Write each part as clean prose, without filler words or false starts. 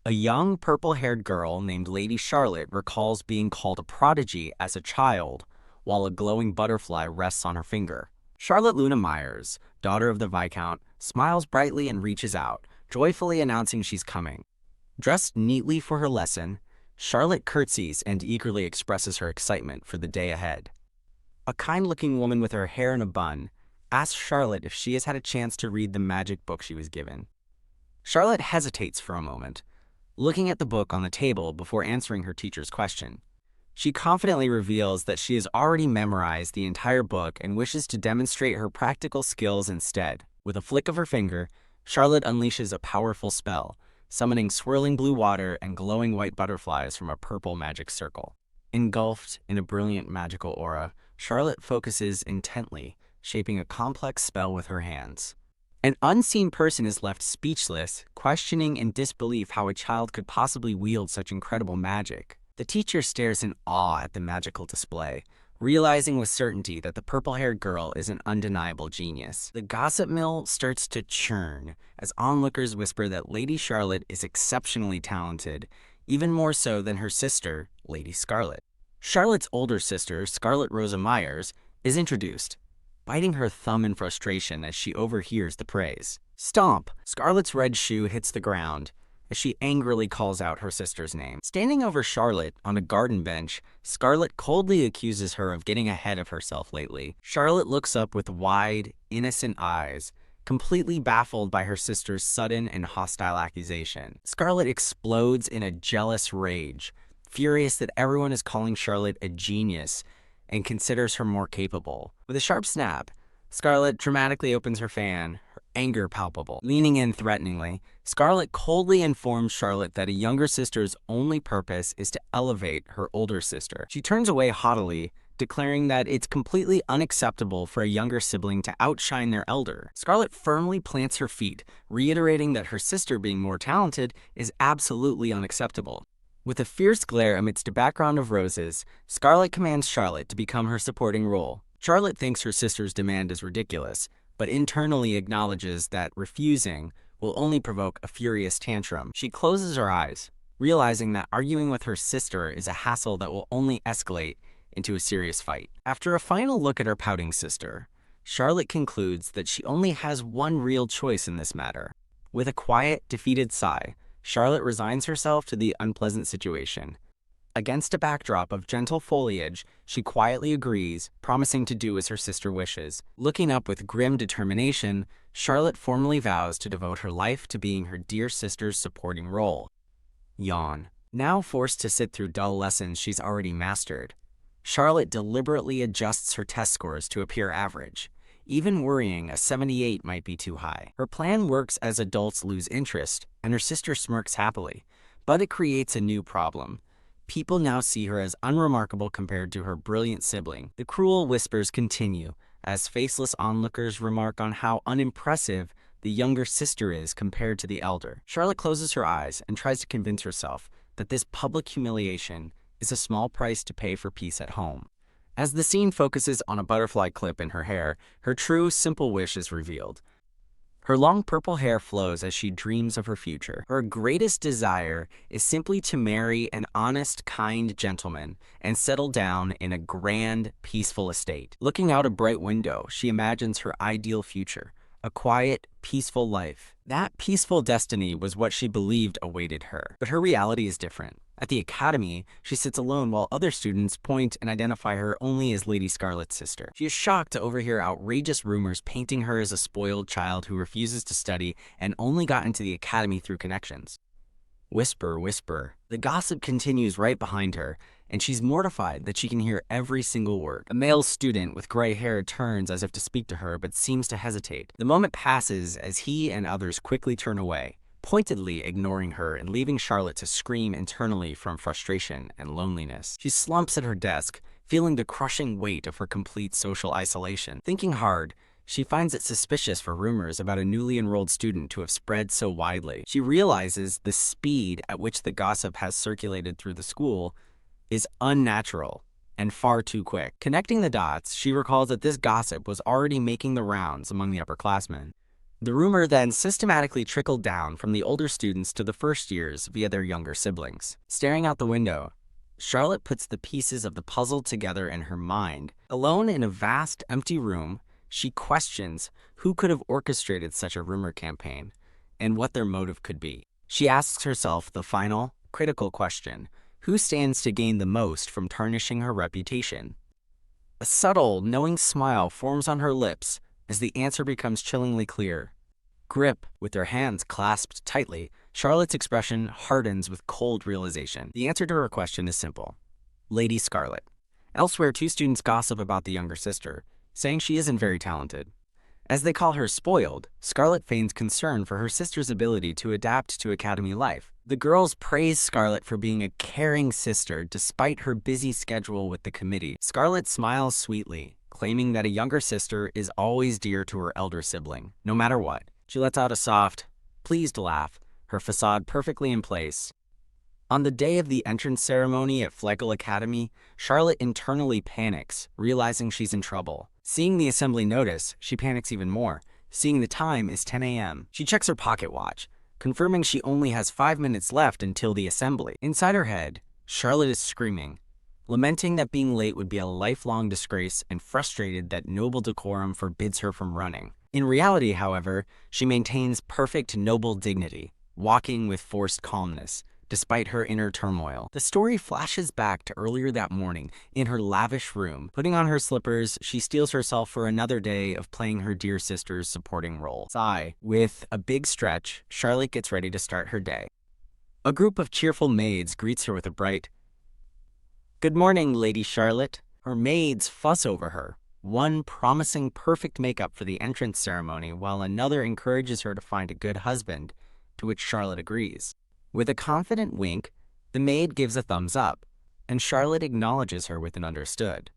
A young purple-haired girl named Lady Charlotte recalls being called a prodigy as a child, while a glowing butterfly rests on her finger. Charlotte Luna Myers, daughter of the Viscount, smiles brightly and reaches out, joyfully announcing she's coming. Dressed neatly for her lesson, Charlotte curtsies and eagerly expresses her excitement for the day ahead. A kind-looking woman with her hair in a bun asks Charlotte if she has had a chance to read the magic book she was given. Charlotte hesitates for a moment, looking at the book on the table before answering her teacher's question. She confidently reveals that she has already memorized the entire book and wishes to demonstrate her practical skills instead. With a flick of her finger, Charlotte unleashes a powerful spell, summoning swirling blue water and glowing white butterflies from a purple magic circle. Engulfed in a brilliant magical aura, Charlotte focuses intently, shaping a complex spell with her hands. An unseen person is left speechless, questioning in disbelief how a child could possibly wield such incredible magic. The teacher stares in awe at the magical display, realizing with certainty that the purple-haired girl is an undeniable genius. The gossip mill starts to churn as onlookers whisper that Lady Charlotte is exceptionally talented, even more so than her sister, Lady Scarlet. Charlotte's older sister, Scarlet Rosa Myers, is introduced, biting her thumb in frustration as she overhears the praise. Stomp! Scarlet's red shoe hits the ground as she angrily calls out her sister's name. Standing over Charlotte on a garden bench, Scarlet coldly accuses her of getting ahead of herself lately. Charlotte looks up with wide, innocent eyes, completely baffled by her sister's sudden and hostile accusation. Scarlet explodes in a jealous rage, furious that everyone is calling Charlotte a genius and considers her more capable. With a sharp snap, Scarlet dramatically opens her fan, her anger palpable. Leaning in threateningly, Scarlet coldly informs Charlotte that a younger sister's only purpose is to elevate her older sister. She turns away haughtily, declaring that it's completely unacceptable for a younger sibling to outshine their elder. Scarlet firmly plants her feet, reiterating that her sister being more talented is absolutely unacceptable. With a fierce glare amidst a background of roses, Scarlet commands Charlotte to become her supporting role. Charlotte thinks her sister's demand is ridiculous, but internally acknowledges that refusing will only provoke a furious tantrum. She closes her eyes, realizing that arguing with her sister is a hassle that will only escalate into a serious fight. After a final look at her pouting sister, Charlotte concludes that she only has one real choice in this matter. With a quiet, defeated sigh, Charlotte resigns herself to the unpleasant situation. Against a backdrop of gentle foliage, she quietly agrees, promising to do as her sister wishes. Looking up with grim determination, Charlotte formally vows to devote her life to being her dear sister's supporting role. Yawn. Now forced to sit through dull lessons she's already mastered, Charlotte deliberately adjusts her test scores to appear average. Even worrying a 78 might be too high. Her plan works as adults lose interest, and her sister smirks happily. But it creates a new problem. People now see her as unremarkable compared to her brilliant sibling. The cruel whispers continue, as faceless onlookers remark on how unimpressive the younger sister is compared to the elder. Charlotte closes her eyes and tries to convince herself that this public humiliation is a small price to pay for peace at home. As the scene focuses on a butterfly clip in her hair, her true, simple wish is revealed. Her long purple hair flows as she dreams of her future. Her greatest desire is simply to marry an honest, kind gentleman and settle down in a grand, peaceful estate. Looking out a bright window, she imagines her ideal future, a quiet, peaceful life. That peaceful destiny was what she believed awaited her. But her reality is different. At the academy, she sits alone while other students point and identify her only as Lady Scarlet's sister. She is shocked to overhear outrageous rumors painting her as a spoiled child who refuses to study and only got into the academy through connections. Whisper, whisper. The gossip continues right behind her, and she's mortified that she can hear every single word. A male student with gray hair turns as if to speak to her, but seems to hesitate. The moment passes as he and others quickly turn away, pointedly ignoring her and leaving Charlotte to scream internally from frustration and loneliness. She slumps at her desk, feeling the crushing weight of her complete social isolation. Thinking hard, she finds it suspicious for rumors about a newly enrolled student to have spread so widely. She realizes the speed at which the gossip has circulated through the school is unnatural and far too quick. Connecting the dots, she recalls that this gossip was already making the rounds among the upperclassmen. The rumor then systematically trickled down from the older students to the first years via their younger siblings. Staring out the window, Charlotte puts the pieces of the puzzle together in her mind. Alone in a vast, empty room, she questions who could have orchestrated such a rumor campaign and what their motive could be. She asks herself the final, critical question: who stands to gain the most from tarnishing her reputation? A subtle, knowing smile forms on her lips as the answer becomes chillingly clear. Grip, with her hands clasped tightly, Charlotte's expression hardens with cold realization. The answer to her question is simple: Lady Scarlet. Elsewhere, two students gossip about the younger sister, saying she isn't very talented. As they call her spoiled, Scarlet feigns concern for her sister's ability to adapt to academy life. The girls praise Scarlet for being a caring sister despite her busy schedule with the committee. Scarlet smiles sweetly, claiming that a younger sister is always dear to her elder sibling, no matter what. She lets out a soft, pleased laugh, her facade perfectly in place. On the day of the entrance ceremony at Flegel Academy, Charlotte internally panics, realizing she's in trouble. Seeing the assembly notice, she panics even more. Seeing the time is 10 a.m. She checks her pocket watch, confirming she only has 5 minutes left until the assembly. Inside her head, Charlotte is screaming, lamenting that being late would be a lifelong disgrace and frustrated that noble decorum forbids her from running. In reality, however, she maintains perfect noble dignity, walking with forced calmness, despite her inner turmoil. The story flashes back to earlier that morning in her lavish room. Putting on her slippers, she steels herself for another day of playing her dear sister's supporting role. Sigh. With a big stretch, Charlotte gets ready to start her day. A group of cheerful maids greets her with a bright, "Good morning, Lady Charlotte." Her maids fuss over her, one promising perfect makeup for the entrance ceremony, while another encourages her to find a good husband, to which Charlotte agrees. With a confident wink, the maid gives a thumbs up, and Charlotte acknowledges her with an understood.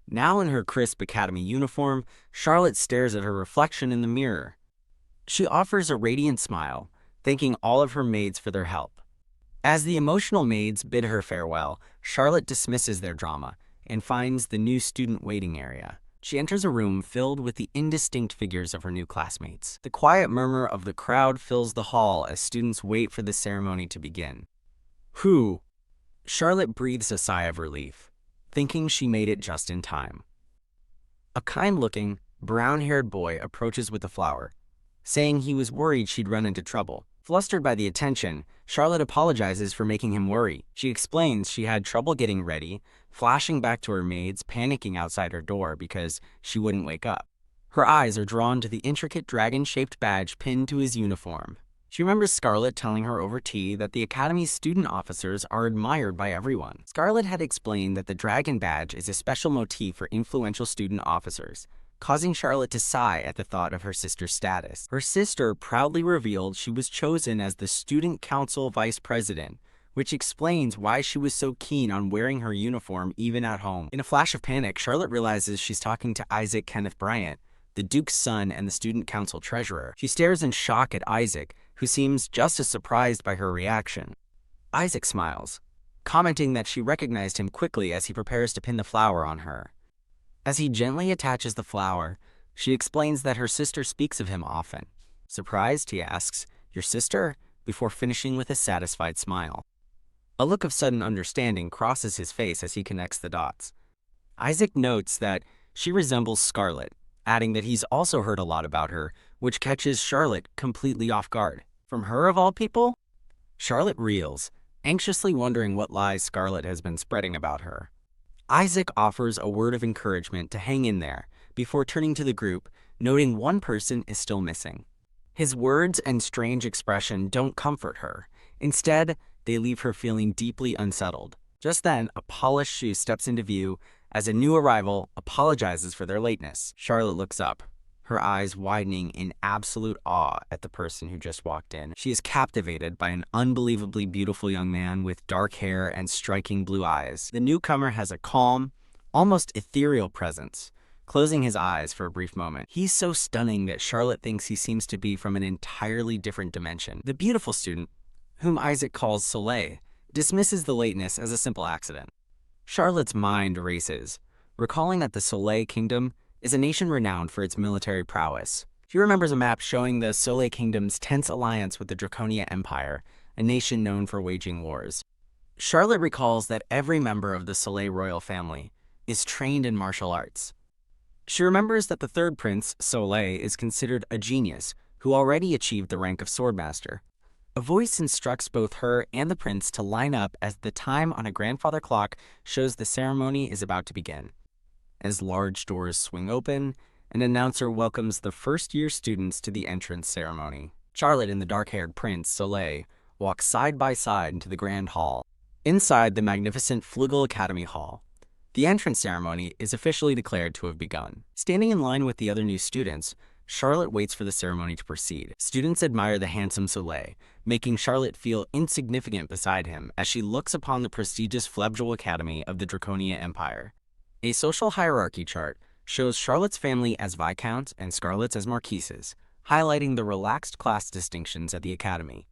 Now in her crisp academy uniform, Charlotte stares at her reflection in the mirror. She offers a radiant smile, thanking all of her maids for their help. As the emotional maids bid her farewell, Charlotte dismisses their drama and finds the new student waiting area. She enters a room filled with the indistinct figures of her new classmates. The quiet murmur of the crowd fills the hall as students wait for the ceremony to begin. Whew! Charlotte breathes a sigh of relief, thinking she made it just in time. A kind-looking, brown-haired boy approaches with a flower, saying he was worried she'd run into trouble. Flustered by the attention, Charlotte apologizes for making him worry. She explains she had trouble getting ready, flashing back to her maids, panicking outside her door because she wouldn't wake up. Her eyes are drawn to the intricate dragon-shaped badge pinned to his uniform. She remembers Scarlet telling her over tea that the Academy's student officers are admired by everyone. Scarlet had explained that the dragon badge is a special motif for influential student officers, causing Charlotte to sigh at the thought of her sister's status. Her sister proudly revealed she was chosen as the student council vice president, which explains why she was so keen on wearing her uniform even at home. In a flash of panic, Charlotte realizes she's talking to Isaac Kenneth Bryant, the Duke's son and the student council treasurer. She stares in shock at Isaac, who seems just as surprised by her reaction. Isaac smiles, commenting that she recognized him quickly as he prepares to pin the flower on her. As he gently attaches the flower, she explains that her sister speaks of him often. Surprised, he asks, "Your sister?" before finishing with a satisfied smile. A look of sudden understanding crosses his face as he connects the dots. Isaac notes that she resembles Scarlet, adding that he's also heard a lot about her, which catches Charlotte completely off guard. From her of all people? Charlotte reels, anxiously wondering what lies Scarlet has been spreading about her. Isaac offers a word of encouragement to hang in there before turning to the group, noting one person is still missing. His words and strange expression don't comfort her. Instead, they leave her feeling deeply unsettled. Just then, a polished shoe steps into view as a new arrival apologizes for their lateness. Charlotte looks up, her eyes widening in absolute awe at the person who just walked in. She is captivated by an unbelievably beautiful young man with dark hair and striking blue eyes. The newcomer has a calm, almost ethereal presence, closing his eyes for a brief moment. He's so stunning that Charlotte thinks he seems to be from an entirely different dimension. The beautiful student, whom Isaac calls Soleil, dismisses the lateness as a simple accident. Charlotte's mind races, recalling that the Soleil Kingdom is a nation renowned for its military prowess. She remembers a map showing the Soleil Kingdom's tense alliance with the Draconia Empire, a nation known for waging wars. Charlotte recalls that every member of the Soleil royal family is trained in martial arts. She remembers that the third prince, Soleil, is considered a genius who already achieved the rank of swordmaster. A voice instructs both her and the prince to line up as the time on a grandfather clock shows the ceremony is about to begin. As large doors swing open, an announcer welcomes the first-year students to the entrance ceremony. Charlotte and the dark-haired prince, Soleil, walk side by side into the grand hall. Inside the magnificent Flugel Academy Hall, the entrance ceremony is officially declared to have begun. Standing in line with the other new students, Charlotte waits for the ceremony to proceed. Students admire the handsome Soleil, making Charlotte feel insignificant beside him as she looks upon the prestigious Flugel Academy of the Draconia Empire. A social hierarchy chart shows Charlotte's family as viscounts and Scarlet's as marquises, highlighting the relaxed class distinctions at the academy.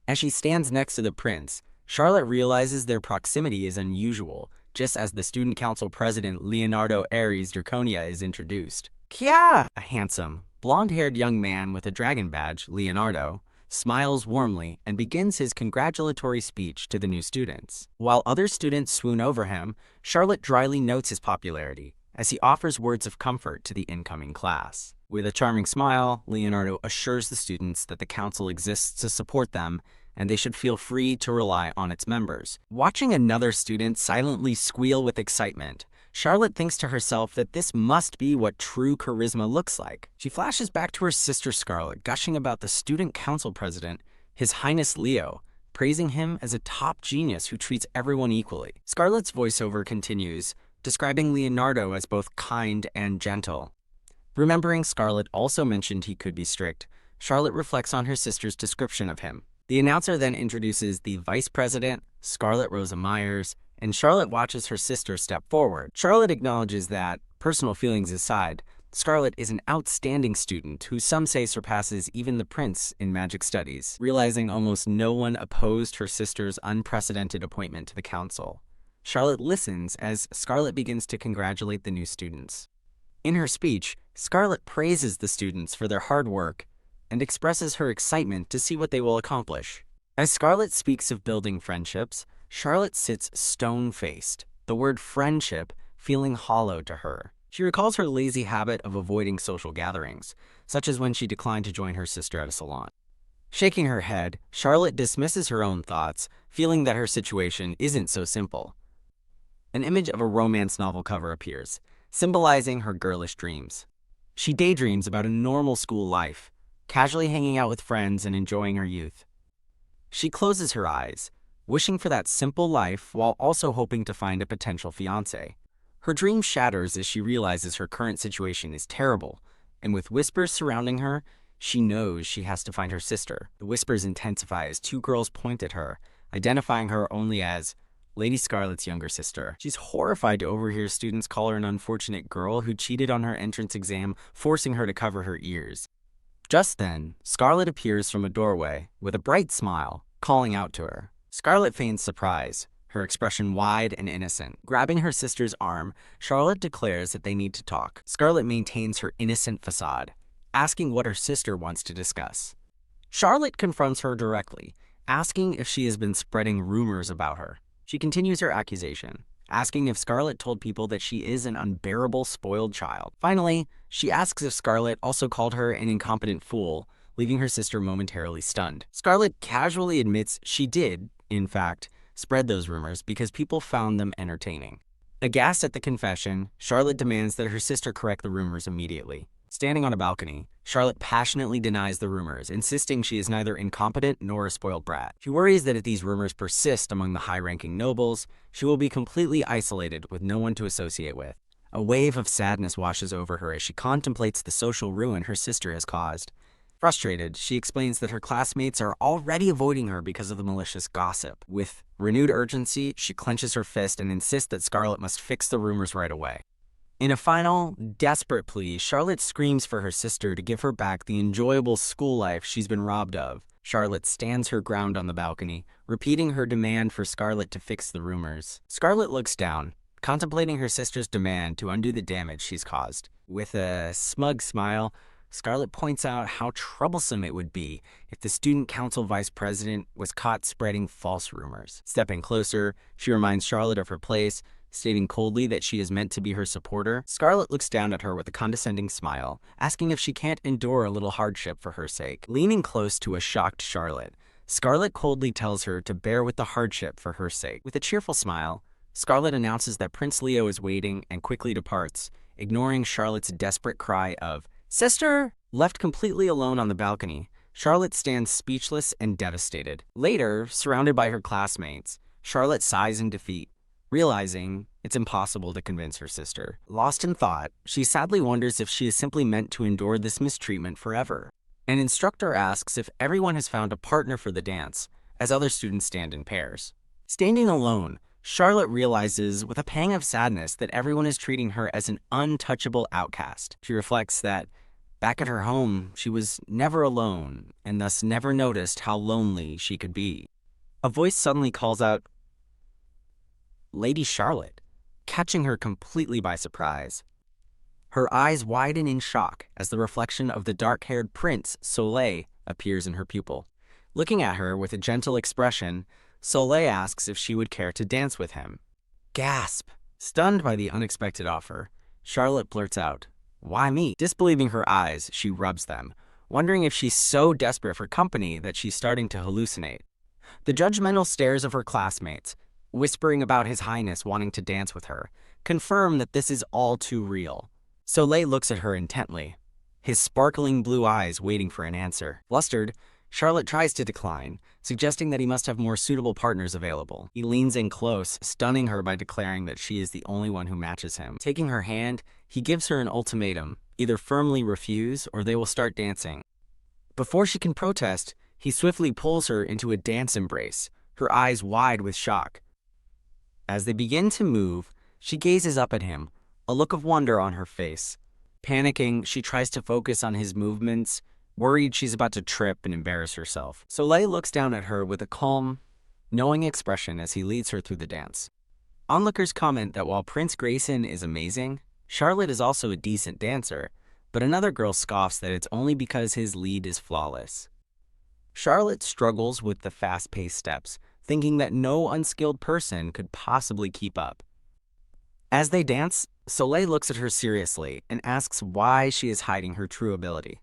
As she stands next to the prince, Charlotte realizes their proximity is unusual, just as the student council president Leonardo Ares Draconia is introduced. Kya! A handsome, blonde-haired young man with a dragon badge, Leonardo, smiles warmly and begins his congratulatory speech to the new students. While other students swoon over him, Charlotte dryly notes his popularity as he offers words of comfort to the incoming class. With a charming smile, Leonardo assures the students that the council exists to support them and they should feel free to rely on its members. Watching another student silently squeal with excitement, Charlotte thinks to herself that this must be what true charisma looks like. She flashes back to her sister Scarlet, gushing about the student council president, His Highness Leo, praising him as a top genius who treats everyone equally. Scarlet's voiceover continues, describing Leonardo as both kind and gentle. Remembering Scarlet also mentioned he could be strict, Charlotte reflects on her sister's description of him. The announcer then introduces the vice president, Scarlet Rosa Myers, and Charlotte watches her sister step forward. Charlotte acknowledges that, personal feelings aside, Scarlet is an outstanding student who some say surpasses even the prince in magic studies, realizing almost no one opposed her sister's unprecedented appointment to the council. Charlotte listens as Scarlet begins to congratulate the new students. In her speech, Scarlet praises the students for their hard work and expresses her excitement to see what they will accomplish. As Scarlet speaks of building friendships, Charlotte sits stone-faced, the word friendship feeling hollow to her. She recalls her lazy habit of avoiding social gatherings, such as when she declined to join her sister at a salon. Shaking her head, Charlotte dismisses her own thoughts, feeling that her situation isn't so simple. An image of a romance novel cover appears, symbolizing her girlish dreams. She daydreams about a normal school life, casually hanging out with friends and enjoying her youth. She closes her eyes, wishing for that simple life while also hoping to find a potential fiancé. Her dream shatters as she realizes her current situation is terrible, and with whispers surrounding her, she knows she has to find her sister. The whispers intensify as two girls point at her, identifying her only as Lady Scarlet's younger sister. She's horrified to overhear students call her an unfortunate girl who cheated on her entrance exam, forcing her to cover her ears. Just then, Scarlet appears from a doorway with a bright smile, calling out to her. Scarlet feigns surprise, her expression wide and innocent. Grabbing her sister's arm, Charlotte declares that they need to talk. Scarlet maintains her innocent facade, asking what her sister wants to discuss. Charlotte confronts her directly, asking if she has been spreading rumors about her. She continues her accusation, asking if Scarlet told people that she is an unbearable, spoiled child. Finally, she asks if Scarlet also called her an incompetent fool, leaving her sister momentarily stunned. Scarlet casually admits she did, in fact, spread those rumors because people found them entertaining. Aghast at the confession, Charlotte demands that her sister correct the rumors immediately. Standing on a balcony, Charlotte passionately denies the rumors, insisting she is neither incompetent nor a spoiled brat. She worries that if these rumors persist among the high-ranking nobles, she will be completely isolated with no one to associate with. A wave of sadness washes over her as she contemplates the social ruin her sister has caused. Frustrated, she explains that her classmates are already avoiding her because of the malicious gossip. With renewed urgency, she clenches her fist and insists that Scarlet must fix the rumors right away. In a final, desperate plea, Charlotte screams for her sister to give her back the enjoyable school life she's been robbed of. Charlotte stands her ground on the balcony, repeating her demand for Scarlet to fix the rumors. Scarlet looks down, contemplating her sister's demand to undo the damage she's caused. With a smug smile, Scarlet points out how troublesome it would be if the student council vice president was caught spreading false rumors. Stepping closer, she reminds Charlotte of her place, stating coldly that she is meant to be her supporter. Scarlet looks down at her with a condescending smile, asking if she can't endure a little hardship for her sake. Leaning close to a shocked Charlotte, Scarlet coldly tells her to bear with the hardship for her sake. With a cheerful smile, Scarlet announces that Prince Leo is waiting and quickly departs, ignoring Charlotte's desperate cry of, "Sister!" Left completely alone on the balcony, Charlotte stands speechless and devastated. Later, surrounded by her classmates, Charlotte sighs in defeat, realizing it's impossible to convince her sister. Lost in thought, she sadly wonders if she is simply meant to endure this mistreatment forever. An instructor asks if everyone has found a partner for the dance, as other students stand in pairs. Standing alone, Charlotte realizes with a pang of sadness that everyone is treating her as an untouchable outcast. She reflects that back at her home, she was never alone and thus never noticed how lonely she could be. A voice suddenly calls out, "Lady Charlotte," catching her completely by surprise. Her eyes widen in shock as the reflection of the dark-haired Prince, Soleil, appears in her pupil. Looking at her with a gentle expression, Soleil asks if she would care to dance with him. Gasp! Stunned by the unexpected offer, Charlotte blurts out, "Why me?" Disbelieving her eyes, she rubs them, wondering if she's so desperate for company that she's starting to hallucinate. The judgmental stares of her classmates, whispering about His Highness wanting to dance with her, confirm that this is all too real. Soleil looks at her intently, his sparkling blue eyes waiting for an answer. Flustered, Charlotte tries to decline, suggesting that he must have more suitable partners available. He leans in close, stunning her by declaring that she is the only one who matches him. Taking her hand, he gives her an ultimatum, either firmly refuse or they will start dancing. Before she can protest, he swiftly pulls her into a dance embrace, her eyes wide with shock. As they begin to move, she gazes up at him, a look of wonder on her face. Panicking, she tries to focus on his movements, worried she's about to trip and embarrass herself. Soleil looks down at her with a calm, knowing expression as he leads her through the dance. Onlookers comment that while Prince Grayson is amazing, Charlotte is also a decent dancer, but another girl scoffs that it's only because his lead is flawless. Charlotte struggles with the fast-paced steps, thinking that no unskilled person could possibly keep up. As they dance, Soleil looks at her seriously and asks why she is hiding her true ability.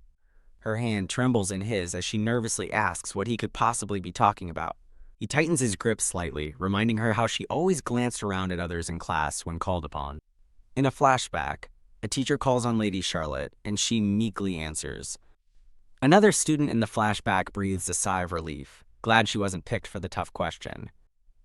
Her hand trembles in his as she nervously asks what he could possibly be talking about. He tightens his grip slightly, reminding her how she always glanced around at others in class when called upon. In a flashback, a teacher calls on Lady Charlotte, and she meekly answers. Another student in the flashback breathes a sigh of relief, glad she wasn't picked for the tough question.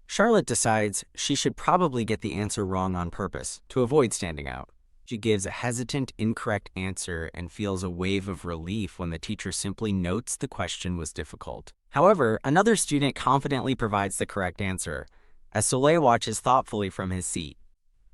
Charlotte decides she should probably get the answer wrong on purpose to avoid standing out. She gives a hesitant, incorrect answer and feels a wave of relief when the teacher simply notes the question was difficult. However, another student confidently provides the correct answer, as Soleil watches thoughtfully from his seat.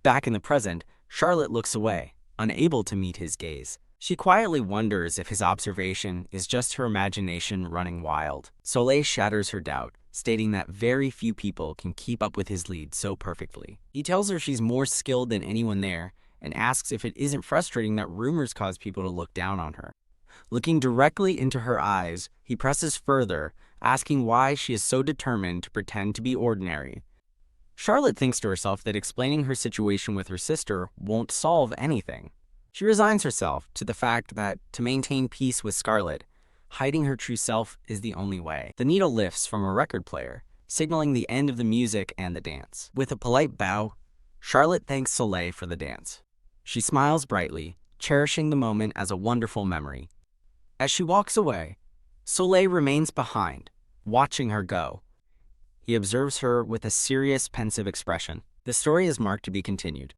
Back in the present, Charlotte looks away, unable to meet his gaze. She quietly wonders if his observation is just her imagination running wild. Soleil shatters her doubt, stating that very few people can keep up with his lead so perfectly. He tells her she's more skilled than anyone there, and asks if it isn't frustrating that rumors cause people to look down on her. Looking directly into her eyes, he presses further, asking why she is so determined to pretend to be ordinary. Charlotte thinks to herself that explaining her situation with her sister won't solve anything. She resigns herself to the fact that to maintain peace with Scarlet, hiding her true self is the only way. The needle lifts from a record player, signaling the end of the music and the dance. With a polite bow, Charlotte thanks Soleil for the dance. She smiles brightly, cherishing the moment as a wonderful memory. As she walks away, Soleil remains behind, watching her go. He observes her with a serious, pensive expression. The story is marked to be continued.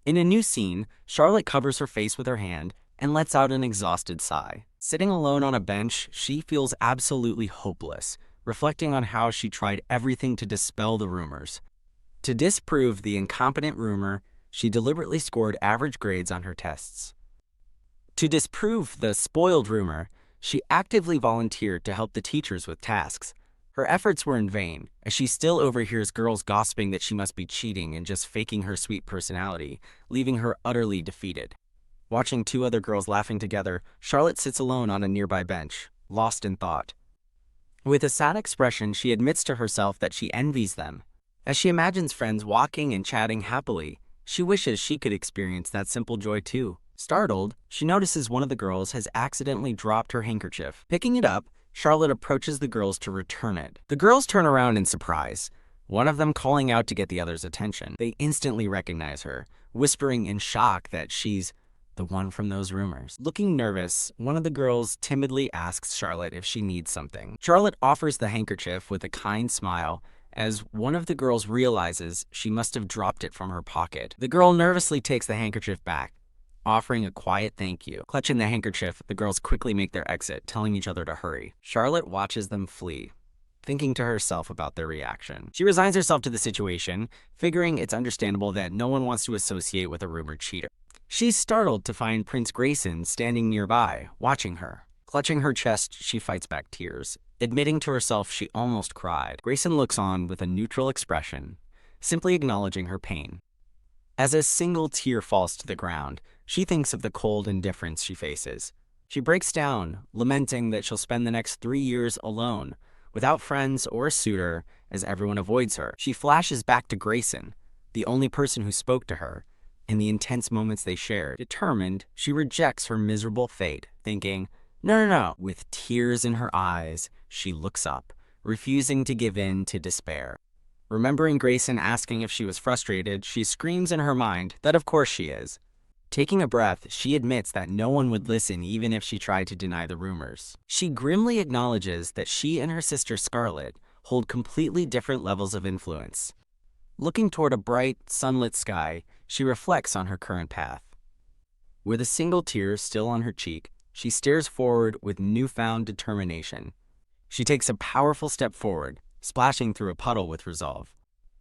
In a new scene, Charlotte covers her face with her hand and lets out an exhausted sigh. Sitting alone on a bench, she feels absolutely hopeless, reflecting on how she tried everything to dispel the rumors. To disprove the incompetent rumor, she deliberately scored average grades on her tests. To disprove the spoiled rumor, she actively volunteered to help the teachers with tasks. Her efforts were in vain, as she still overhears girls gossiping that she must be cheating and just faking her sweet personality, leaving her utterly defeated. Watching two other girls laughing together, Charlotte sits alone on a nearby bench, lost in thought. With a sad expression, she admits to herself that she envies them. As she imagines friends walking and chatting happily, she wishes she could experience that simple joy too. Startled, she notices one of the girls has accidentally dropped her handkerchief. Picking it up, Charlotte approaches the girls to return it. The girls turn around in surprise, one of them calling out to get the other's attention. They instantly recognize her, whispering in shock that she's the one from those rumors. Looking nervous, one of the girls timidly asks Charlotte if she needs something. Charlotte offers the handkerchief with a kind smile as one of the girls realizes she must have dropped it from her pocket. The girl nervously takes the handkerchief back, offering a quiet thank you. Clutching the handkerchief, the girls quickly make their exit, telling each other to hurry. Charlotte watches them flee, thinking to herself about their reaction. She resigns herself to the situation, figuring it's understandable that no one wants to associate with a rumored cheater. She's startled to find Prince Grayson standing nearby, watching her. Clutching her chest, she fights back tears, admitting to herself she almost cried. Grayson looks on with a neutral expression, simply acknowledging her pain. As a single tear falls to the ground, she thinks of the cold indifference she faces. She breaks down, lamenting that she'll spend the next 3 years alone, without friends or a suitor, as everyone avoids her. She flashes back to Grayson, the only person who spoke to her, in the intense moments they shared. Determined, she rejects her miserable fate, thinking, No. With tears in her eyes, she looks up, refusing to give in to despair. Remembering Grayson asking if she was frustrated, she screams in her mind that of course she is. Taking a breath, she admits that no one would listen even if she tried to deny the rumors. She grimly acknowledges that she and her sister Scarlet hold completely different levels of influence. Looking toward a bright, sunlit sky, she reflects on her current path. With a single tear still on her cheek, she stares forward with newfound determination. She takes a powerful step forward, splashing through a puddle with resolve.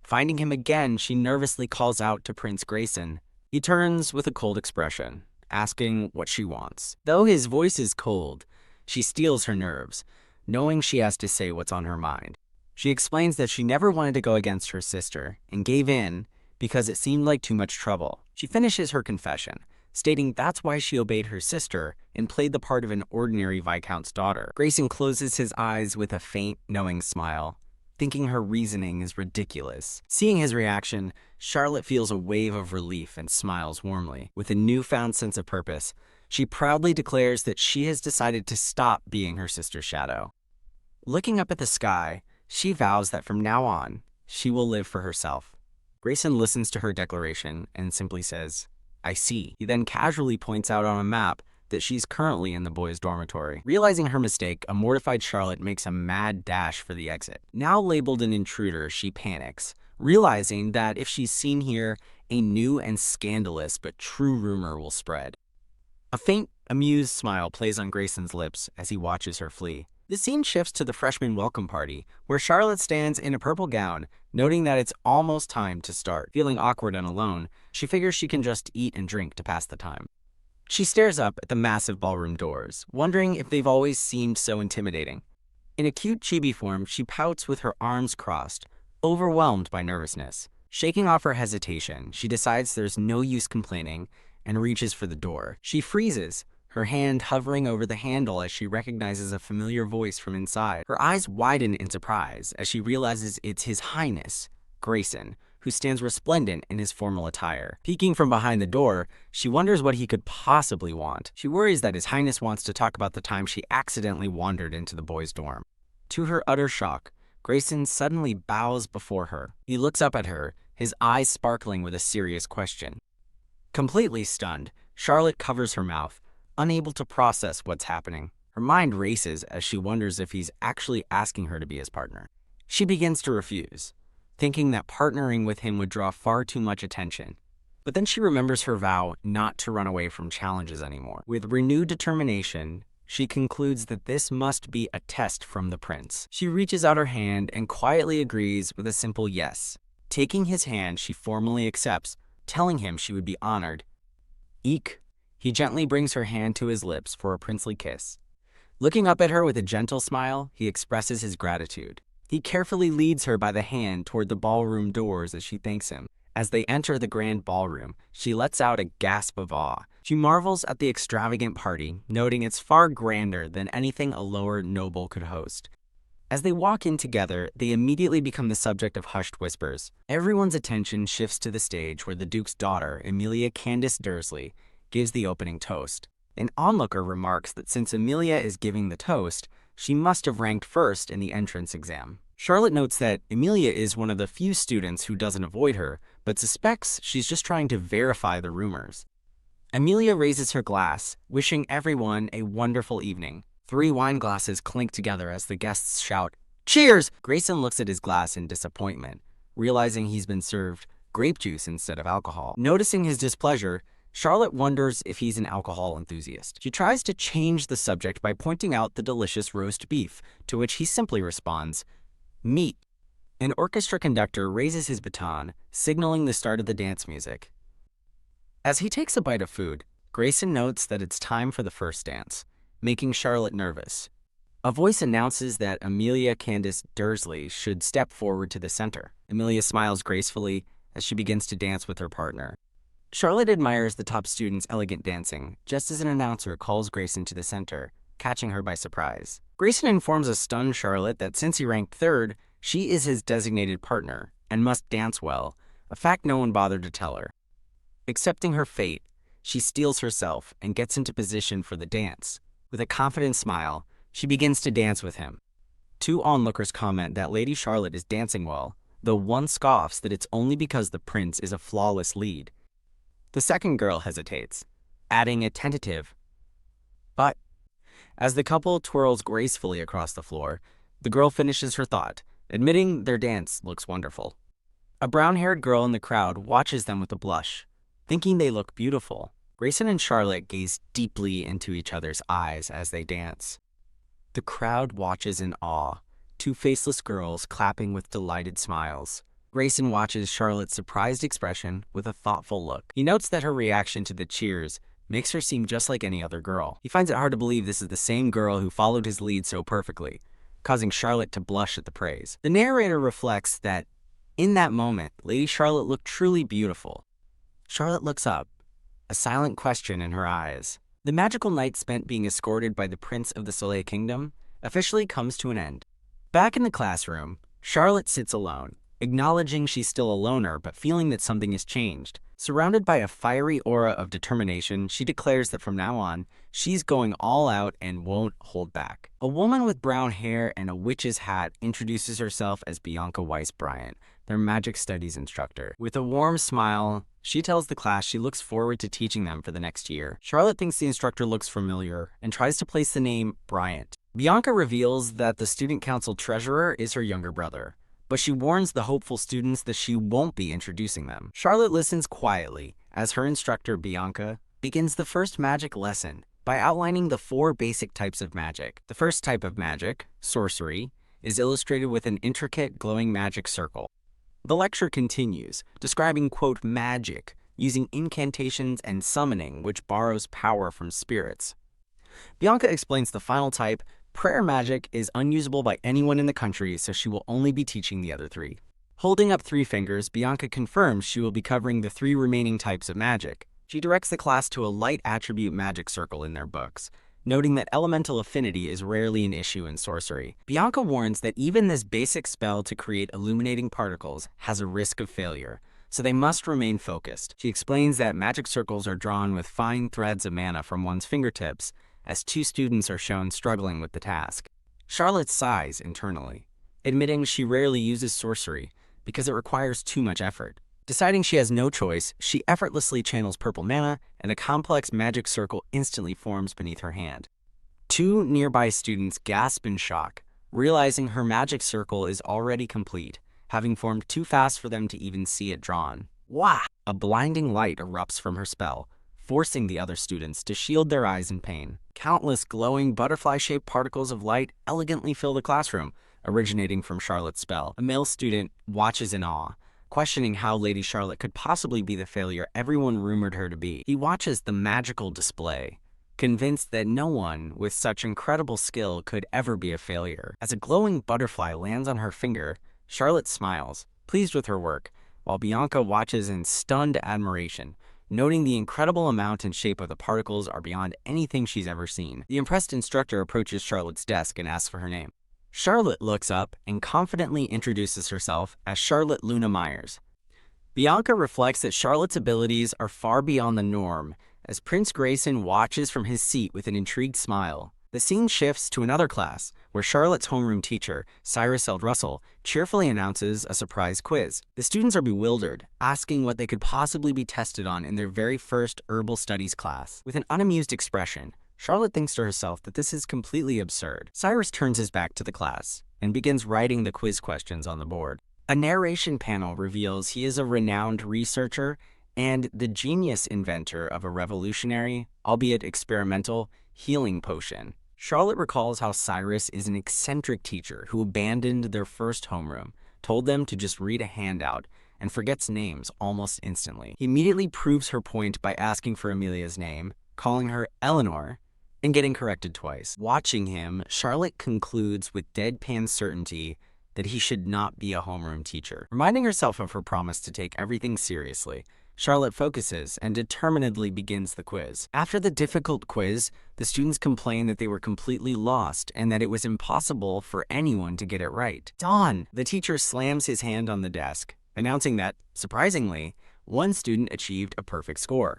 Finding him again, she nervously calls out to Prince Grayson. He turns with a cold expression, asking what she wants. Though his voice is cold, she steels her nerves, knowing she has to say what's on her mind. She explains that she never wanted to go against her sister and gave in because it seemed like too much trouble. She finishes her confession, stating that's why she obeyed her sister and played the part of an ordinary Viscount's daughter. Grayson closes his eyes with a faint, knowing smile, thinking her reasoning is ridiculous. Seeing his reaction, Charlotte feels a wave of relief and smiles warmly. With a newfound sense of purpose, she proudly declares that she has decided to stop being her sister's shadow. Looking up at the sky, she vows that from now on, she will live for herself. Grayson listens to her declaration and simply says, I see. He then casually points out on a map that she's currently in the boys' dormitory. Realizing her mistake, a mortified Charlotte makes a mad dash for the exit. Now labeled an intruder, she panics, realizing that if she's seen here, a new and scandalous but true rumor will spread. A faint, amused smile plays on Grayson's lips as he watches her flee. The scene shifts to the freshman welcome party, where Charlotte stands in a purple gown, noting that it's almost time to start. Feeling awkward and alone, she figures she can just eat and drink to pass the time. She stares up at the massive ballroom doors, wondering if they've always seemed so intimidating. In a cute chibi form, she pouts with her arms crossed, overwhelmed by nervousness. Shaking off her hesitation, she decides there's no use complaining and reaches for the door. She freezes, her hand hovering over the handle as she recognizes a familiar voice from inside. Her eyes widen in surprise as she realizes it's His Highness, Grayson, who stands resplendent in his formal attire. Peeking from behind the door, she wonders what he could possibly want. She worries that His Highness wants to talk about the time she accidentally wandered into the boys' dorm. To her utter shock, Grayson suddenly bows before her. He looks up at her, his eyes sparkling with a serious question. Completely stunned, Charlotte covers her mouth, unable to process what's happening. Her mind races as she wonders if he's actually asking her to be his partner. She begins to refuse, thinking that partnering with him would draw far too much attention. But then she remembers her vow not to run away from challenges anymore. With renewed determination, she concludes that this must be a test from the prince. She reaches out her hand and quietly agrees with a simple yes. Taking his hand, she formally accepts, telling him she would be honored. Eek. He gently brings her hand to his lips for a princely kiss. Looking up at her with a gentle smile, he expresses his gratitude. He carefully leads her by the hand toward the ballroom doors as she thanks him. As they enter the grand ballroom, she lets out a gasp of awe. She marvels at the extravagant party, noting it's far grander than anything a lower noble could host. As they walk in together, they immediately become the subject of hushed whispers. Everyone's attention shifts to the stage where the Duke's daughter, Amelia Candace Dursley, gives the opening toast. An onlooker remarks that since Amelia is giving the toast, she must have ranked first in the entrance exam. Charlotte notes that Amelia is one of the few students who doesn't avoid her, but suspects she's just trying to verify the rumors. Amelia raises her glass, wishing everyone a wonderful evening. 3 wine glasses clink together as the guests shout, "Cheers!" Grayson looks at his glass in disappointment, realizing he's been served grape juice instead of alcohol. Noticing his displeasure, Charlotte wonders if he's an alcohol enthusiast. She tries to change the subject by pointing out the delicious roast beef, to which he simply responds, "Meat." An orchestra conductor raises his baton, signaling the start of the dance music. As he takes a bite of food, Grayson notes that it's time for the first dance, making Charlotte nervous. A voice announces that Amelia Candace Dursley should step forward to the center. Amelia smiles gracefully as she begins to dance with her partner. Charlotte admires the top student's elegant dancing, just as an announcer calls Grayson to the center, catching her by surprise. Grayson informs a stunned Charlotte that since he ranked third, she is his designated partner and must dance well, a fact no one bothered to tell her. Accepting her fate, she steels herself and gets into position for the dance. With a confident smile, she begins to dance with him. 2 onlookers comment that Lady Charlotte is dancing well, though one scoffs that it's only because the prince is a flawless lead. The second girl hesitates, adding a tentative "but." As the couple twirls gracefully across the floor, the girl finishes her thought, admitting their dance looks wonderful. A brown-haired girl in the crowd watches them with a blush, thinking they look beautiful. Grayson and Charlotte gaze deeply into each other's eyes as they dance. The crowd watches in awe, 2 faceless girls clapping with delighted smiles. Grayson watches Charlotte's surprised expression with a thoughtful look. He notes that her reaction to the cheers makes her seem just like any other girl. He finds it hard to believe this is the same girl who followed his lead so perfectly, causing Charlotte to blush at the praise. The narrator reflects that, in that moment, Lady Charlotte looked truly beautiful. Charlotte looks up, a silent question in her eyes. The magical night spent being escorted by the Prince of the Soleil Kingdom officially comes to an end. Back in the classroom, Charlotte sits alone, acknowledging she's still a loner but feeling that something has changed. Surrounded by a fiery aura of determination, she declares that from now on, she's going all out and won't hold back. A woman with brown hair and a witch's hat introduces herself as Bianca Weiss-Bryant, their magic studies instructor. With a warm smile, she tells the class she looks forward to teaching them for the next year. Charlotte thinks the instructor looks familiar and tries to place the name Bryant. Bianca reveals that the student council treasurer is her younger brother, but she warns the hopeful students that she won't be introducing them. Charlotte listens quietly as her instructor, Bianca, begins the first magic lesson by outlining the 4 basic types of magic. The first type of magic, sorcery, is illustrated with an intricate glowing magic circle. The lecture continues, describing, quote, magic, using incantations and summoning, which borrows power from spirits. Bianca explains the final type, prayer magic, is unusable by anyone in the country, so she will only be teaching the other 3. Holding up 3 fingers, Bianca confirms she will be covering the 3 remaining types of magic. She directs the class to a light attribute magic circle in their books, noting that elemental affinity is rarely an issue in sorcery. Bianca warns that even this basic spell to create illuminating particles has a risk of failure, so they must remain focused. She explains that magic circles are drawn with fine threads of mana from one's fingertips, as 2 students are shown struggling with the task. Charlotte sighs internally, admitting she rarely uses sorcery because it requires too much effort. Deciding she has no choice, she effortlessly channels purple mana, and a complex magic circle instantly forms beneath her hand. 2 nearby students gasp in shock, realizing her magic circle is already complete, having formed too fast for them to even see it drawn. Wah! A blinding light erupts from her spell, forcing the other students to shield their eyes in pain. Countless glowing butterfly-shaped particles of light elegantly fill the classroom, originating from Charlotte's spell. A male student watches in awe, questioning how Lady Charlotte could possibly be the failure everyone rumored her to be. He watches the magical display, convinced that no one with such incredible skill could ever be a failure. As a glowing butterfly lands on her finger, Charlotte smiles, pleased with her work, while Bianca watches in stunned admiration, noting the incredible amount and shape of the particles are beyond anything she's ever seen. The impressed instructor approaches Charlotte's desk and asks for her name. Charlotte looks up and confidently introduces herself as Charlotte Luna Myers. Bianca reflects that Charlotte's abilities are far beyond the norm as Prince Grayson watches from his seat with an intrigued smile. The scene shifts to another class, where Charlotte's homeroom teacher, Cyrus Russell, cheerfully announces a surprise quiz. The students are bewildered, asking what they could possibly be tested on in their very first herbal studies class. With an unamused expression, Charlotte thinks to herself that this is completely absurd. Cyrus turns his back to the class and begins writing the quiz questions on the board. A narration panel reveals he is a renowned researcher and the genius inventor of a revolutionary, albeit experimental, healing potion. Charlotte recalls how Cyrus is an eccentric teacher who abandoned their first homeroom, told them to just read a handout, and forgets names almost instantly. He immediately proves her point by asking for Amelia's name, calling her Eleanor, and getting corrected twice. Watching him, Charlotte concludes with deadpan certainty that he should not be a homeroom teacher. Reminding herself of her promise to take everything seriously, Charlotte focuses and determinedly begins the quiz. After the difficult quiz, the students complain that they were completely lost and that it was impossible for anyone to get it right. Dawn! The teacher slams his hand on the desk, announcing that, surprisingly, one student achieved a perfect score.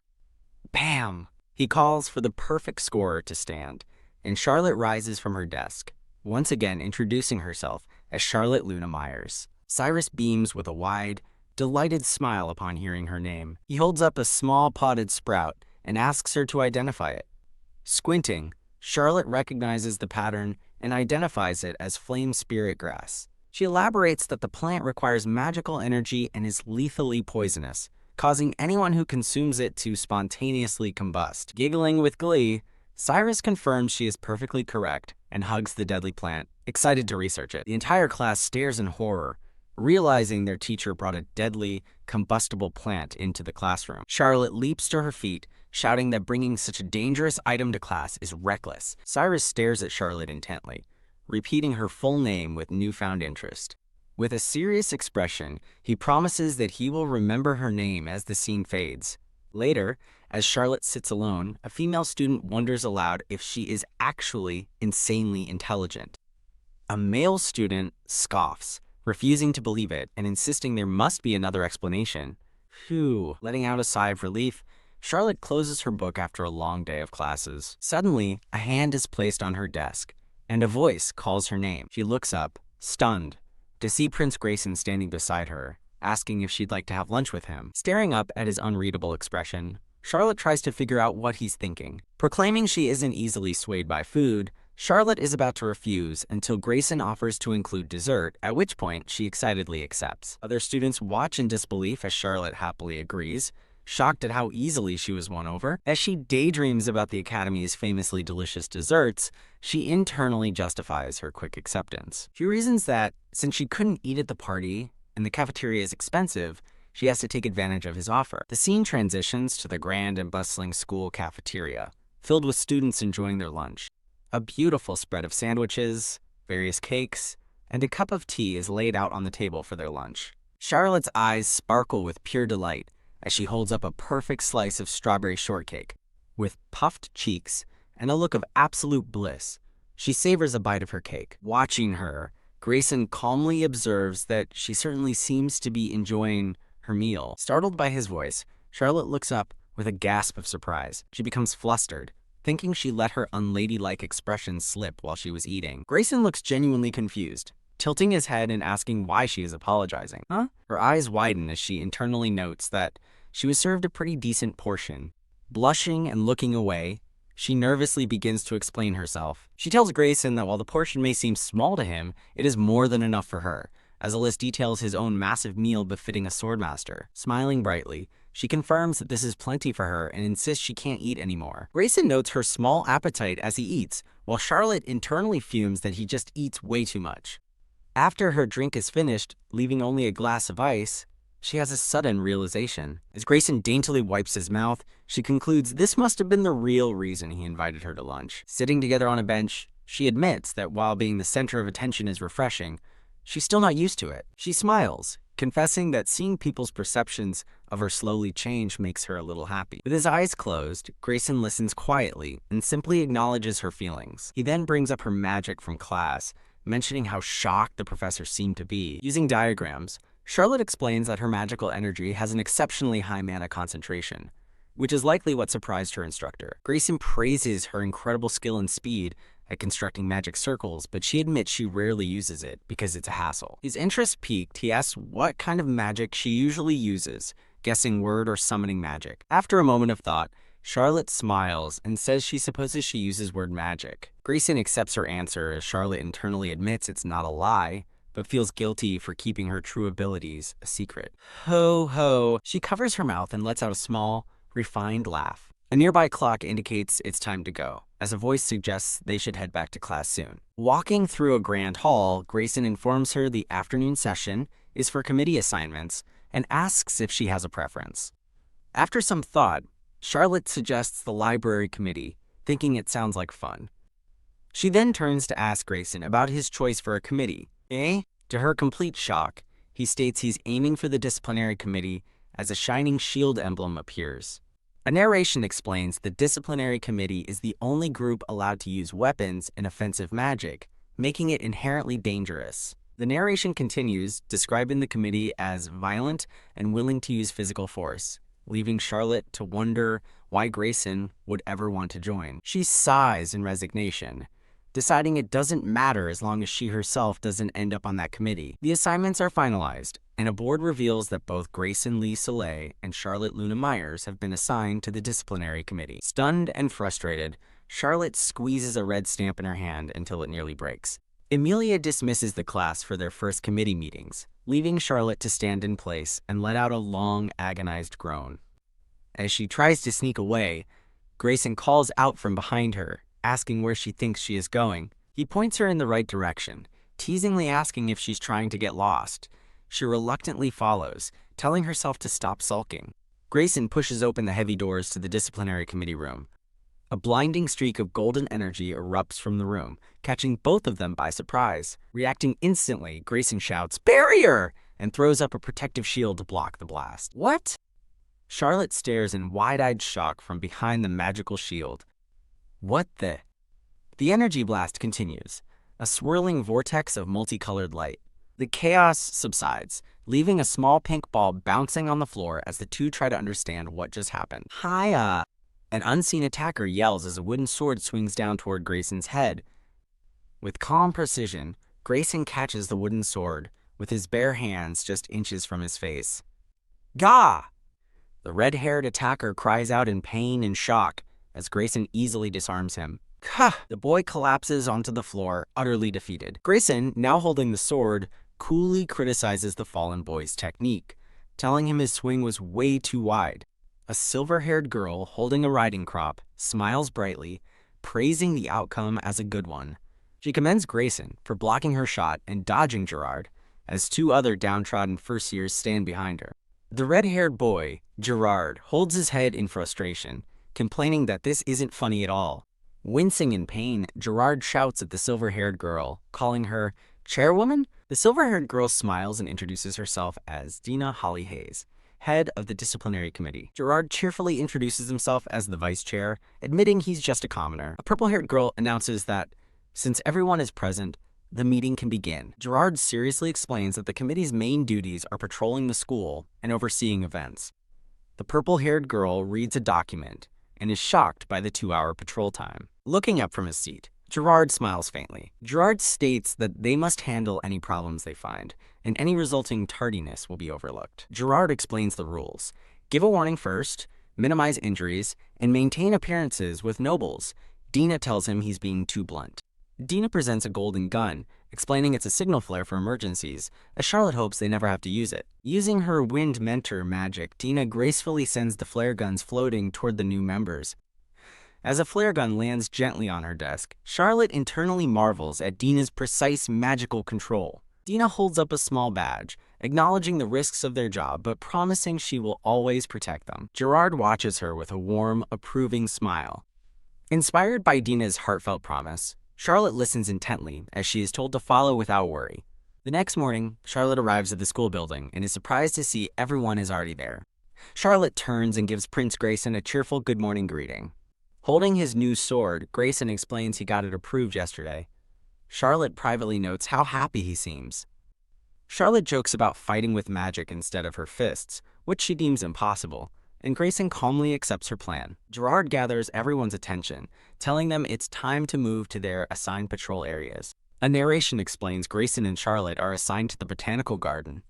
Bam! He calls for the perfect scorer to stand, and Charlotte rises from her desk, once again introducing herself as Charlotte Luna Myers. Cyrus beams with a wide, delighted smile upon hearing her name. He holds up a small potted sprout and asks her to identify it. Squinting, Charlotte recognizes the pattern and identifies it as flame spirit grass. She elaborates that the plant requires magical energy and is lethally poisonous, causing anyone who consumes it to spontaneously combust. Giggling with glee, Cyrus confirms she is perfectly correct and hugs the deadly plant, excited to research it. The entire class stares in horror, realizing their teacher brought a deadly, combustible plant into the classroom. Charlotte leaps to her feet, shouting that bringing such a dangerous item to class is reckless. Cyrus stares at Charlotte intently, repeating her full name with newfound interest. With a serious expression, he promises that he will remember her name as the scene fades. Later, as Charlotte sits alone, a female student wonders aloud if she is actually insanely intelligent. A male student scoffs, refusing to believe it and insisting there must be another explanation. Phew. Letting out a sigh of relief, Charlotte closes her book after a long day of classes. Suddenly, a hand is placed on her desk, and a voice calls her name. She looks up, stunned, to see Prince Grayson standing beside her, asking if she'd like to have lunch with him. Staring up at his unreadable expression, Charlotte tries to figure out what he's thinking. Proclaiming she isn't easily swayed by food, Charlotte is about to refuse until Grayson offers to include dessert, at which point she excitedly accepts. Other students watch in disbelief as Charlotte happily agrees, shocked at how easily she was won over. As she daydreams about the Academy's famously delicious desserts, she internally justifies her quick acceptance. She reasons that, since she couldn't eat at the party and the cafeteria is expensive, she has to take advantage of his offer. The scene transitions to the grand and bustling school cafeteria, filled with students enjoying their lunch. A beautiful spread of sandwiches, various cakes, and a cup of tea is laid out on the table for their lunch. Charlotte's eyes sparkle with pure delight as she holds up a perfect slice of strawberry shortcake. With puffed cheeks and a look of absolute bliss, she savors a bite of her cake. Watching her, Grayson calmly observes that she certainly seems to be enjoying her meal. Startled by his voice, Charlotte looks up with a gasp of surprise. She becomes flustered, thinking she let her unladylike expression slip while she was eating. Grayson looks genuinely confused, tilting his head and asking why she is apologizing. Huh? Her eyes widen as she internally notes that she was served a pretty decent portion. Blushing and looking away, she nervously begins to explain herself. She tells Grayson that while the portion may seem small to him, it is more than enough for her, as the list details his own massive meal befitting a swordmaster. Smiling brightly, she confirms that this is plenty for her and insists she can't eat anymore. Grayson notes her small appetite as he eats, while Charlotte internally fumes that he just eats way too much. After her drink is finished, leaving only a glass of ice, she has a sudden realization. As Grayson daintily wipes his mouth, she concludes this must have been the real reason he invited her to lunch. Sitting together on a bench, she admits that while being the center of attention is refreshing, she's still not used to it. She smiles, confessing that seeing people's perceptions of her slowly change makes her a little happy. With his eyes closed, Grayson listens quietly and simply acknowledges her feelings. He then brings up her magic from class, mentioning how shocked the professor seemed to be. Using diagrams, Charlotte explains that her magical energy has an exceptionally high mana concentration, which is likely what surprised her instructor. Grayson praises her incredible skill and speed at constructing magic circles, but she admits she rarely uses it because it's a hassle. His interest piqued, he asks what kind of magic she usually uses, guessing word or summoning magic. After a moment of thought, Charlotte smiles and says she supposes she uses word magic. Grayson accepts her answer as Charlotte internally admits it's not a lie, but feels guilty for keeping her true abilities a secret. Ho ho! She covers her mouth and lets out a small, refined laugh. A nearby clock indicates it's time to go, as a voice suggests they should head back to class soon. Walking through a grand hall, Grayson informs her the afternoon session is for committee assignments and asks if she has a preference. After some thought, Charlotte suggests the library committee, thinking it sounds like fun. She then turns to ask Grayson about his choice for a committee. To her complete shock, he states he's aiming for the disciplinary committee as a shining shield emblem appears. A narration explains the disciplinary committee is the only group allowed to use weapons and offensive magic, making it inherently dangerous. The narration continues, describing the committee as violent and willing to use physical force, leaving Charlotte to wonder why Grayson would ever want to join. She sighs in resignation, deciding it doesn't matter as long as she herself doesn't end up on that committee. The assignments are finalized, and a board reveals that both Grayson Lee Soleil and Charlotte Luna Myers have been assigned to the disciplinary committee. Stunned and frustrated, Charlotte squeezes a red stamp in her hand until it nearly breaks. Emilia dismisses the class for their first committee meetings, leaving Charlotte to stand in place and let out a long, agonized groan. As she tries to sneak away, Grayson calls out from behind her, asking where she thinks she is going. He points her in the right direction, teasingly asking if she's trying to get lost. She reluctantly follows, telling herself to stop sulking. Grayson pushes open the heavy doors to the disciplinary committee room. A blinding streak of golden energy erupts from the room, catching both of them by surprise. Reacting instantly, Grayson shouts, "Barrier!" and throws up a protective shield to block the blast. What? Charlotte stares in wide-eyed shock from behind the magical shield. What the? The energy blast continues, a swirling vortex of multicolored light. The chaos subsides, leaving a small pink ball bouncing on the floor as the two try to understand what just happened. Hiya! An unseen attacker yells as a wooden sword swings down toward Grayson's head. With calm precision, Grayson catches the wooden sword, with his bare hands just inches from his face. Gah! The red-haired attacker cries out in pain and shock as Grayson easily disarms him. The boy collapses onto the floor, utterly defeated. Grayson, now holding the sword, coolly criticizes the fallen boy's technique, telling him his swing was way too wide. A silver-haired girl holding a riding crop smiles brightly, praising the outcome as a good one. She commends Grayson for blocking her shot and dodging Gerard, as two other downtrodden first-years stand behind her. The red-haired boy, Gerard, holds his head in frustration, complaining that this isn't funny at all. Wincing in pain, Gerard shouts at the silver-haired girl, calling her chairwoman. The silver-haired girl smiles and introduces herself as Dina Holly Hayes, head of the disciplinary committee. Gerard cheerfully introduces himself as the vice chair, admitting he's just a commoner. A purple-haired girl announces that, since everyone is present, the meeting can begin. Gerard seriously explains that the committee's main duties are patrolling the school and overseeing events. The purple-haired girl reads a document and is shocked by the 2-hour patrol time. Looking up from his seat, Gerard smiles faintly. Gerard states that they must handle any problems they find, and any resulting tardiness will be overlooked. Gerard explains the rules. Give a warning first, minimize injuries, and maintain appearances with nobles. Dina tells him he's being too blunt. Dina presents a golden gun, explaining it's a signal flare for emergencies, as Charlotte hopes they never have to use it. Using her wind mentor magic, Dina gracefully sends the flare guns floating toward the new members. As a flare gun lands gently on her desk, Charlotte internally marvels at Dina's precise magical control. Dina holds up a small badge, acknowledging the risks of their job but promising she will always protect them. Gerard watches her with a warm, approving smile. Inspired by Dina's heartfelt promise, Charlotte listens intently as she is told to follow without worry. The next morning, Charlotte arrives at the school building and is surprised to see everyone is already there. Charlotte turns and gives Prince Grayson a cheerful good morning greeting. Holding his new sword, Grayson explains he got it approved yesterday. Charlotte privately notes how happy he seems. Charlotte jokes about fighting with magic instead of her fists, which she deems impossible, and Grayson calmly accepts her plan. Gerard gathers everyone's attention, telling them it's time to move to their assigned patrol areas. A narration explains Grayson and Charlotte are assigned to the botanical garden,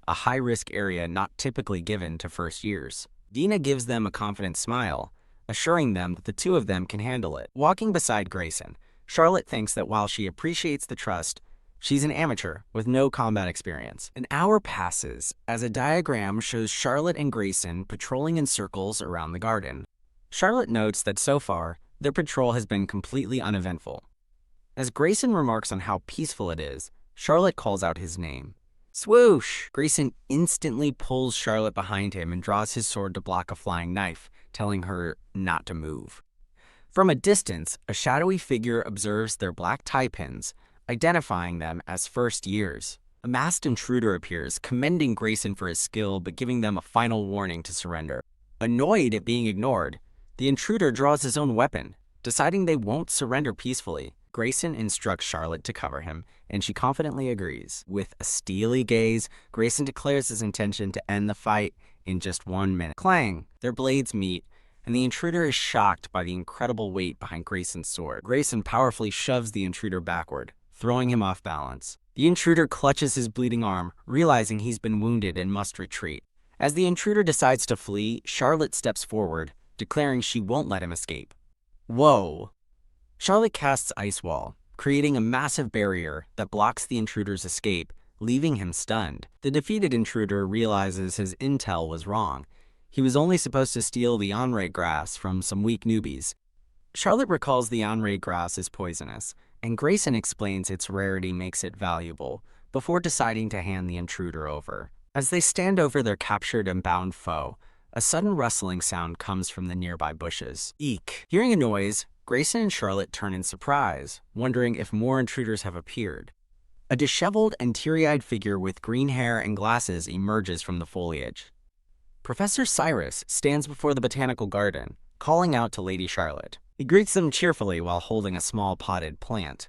a high-risk area not typically given to first years. Dina gives them a confident smile, assuring them that the two of them can handle it. Walking beside Grayson, Charlotte thinks that while she appreciates the trust, she's an amateur with no combat experience. An hour passes as a diagram shows Charlotte and Grayson patrolling in circles around the garden. Charlotte notes that so far, their patrol has been completely uneventful. As Grayson remarks on how peaceful it is, Charlotte calls out his name. Swoosh! Grayson instantly pulls Charlotte behind him and draws his sword to block a flying knife, telling her not to move. From a distance, a shadowy figure observes their black tie pins, identifying them as first years. A masked intruder appears, commending Grayson for his skill but giving them a final warning to surrender. Annoyed at being ignored, the intruder draws his own weapon, deciding they won't surrender peacefully. Grayson instructs Charlotte to cover him, and she confidently agrees. With a steely gaze, Grayson declares his intention to end the fight in just 1 minute. Clang! Their blades meet, and the intruder is shocked by the incredible weight behind Grayson's sword. Grayson powerfully shoves the intruder backward, throwing him off balance. The intruder clutches his bleeding arm, realizing he's been wounded and must retreat. As the intruder decides to flee, Charlotte steps forward, declaring she won't let him escape. Whoa! Charlotte casts Ice Wall, creating a massive barrier that blocks the intruder's escape, leaving him stunned. The defeated intruder realizes his intel was wrong. He was only supposed to steal the Anre grass from some weak newbies. Charlotte recalls the Anre grass is poisonous, and Grayson explains its rarity makes it valuable, before deciding to hand the intruder over. As they stand over their captured and bound foe, a sudden rustling sound comes from the nearby bushes. Eek! Hearing a noise, Grayson and Charlotte turn in surprise, wondering if more intruders have appeared. A disheveled and teary-eyed figure with green hair and glasses emerges from the foliage. Professor Cyrus stands before the botanical garden, calling out to Lady Charlotte. He greets them cheerfully while holding a small potted plant,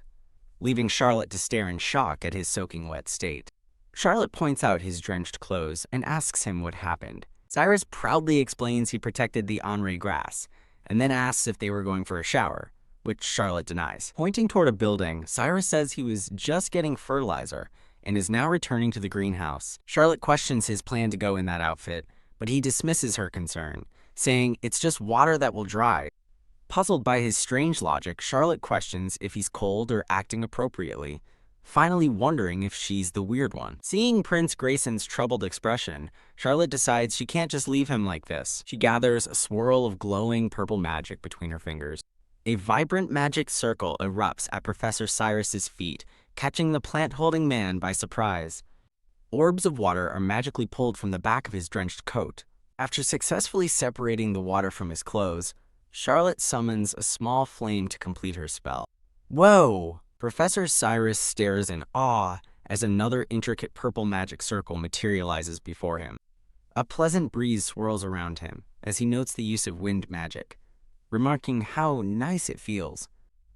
leaving Charlotte to stare in shock at his soaking wet state. Charlotte points out his drenched clothes and asks him what happened. Cyrus proudly explains he protected the Anre grass, and then asks if they were going for a shower, which Charlotte denies. Pointing toward a building, Cyrus says he was just getting fertilizer and is now returning to the greenhouse. Charlotte questions his plan to go in that outfit, but he dismisses her concern, saying it's just water that will dry. Puzzled by his strange logic, Charlotte questions if he's cold or acting appropriately, finally wondering if she's the weird one. Seeing Prince Grayson's troubled expression, Charlotte decides she can't just leave him like this. She gathers a swirl of glowing purple magic between her fingers. A vibrant magic circle erupts at Professor Cyrus's feet, catching the plant-holding man by surprise. Orbs of water are magically pulled from the back of his drenched coat. After successfully separating the water from his clothes, Charlotte summons a small flame to complete her spell. Whoa! Professor Cyrus stares in awe as another intricate purple magic circle materializes before him. A pleasant breeze swirls around him as he notes the use of wind magic, remarking how nice it feels.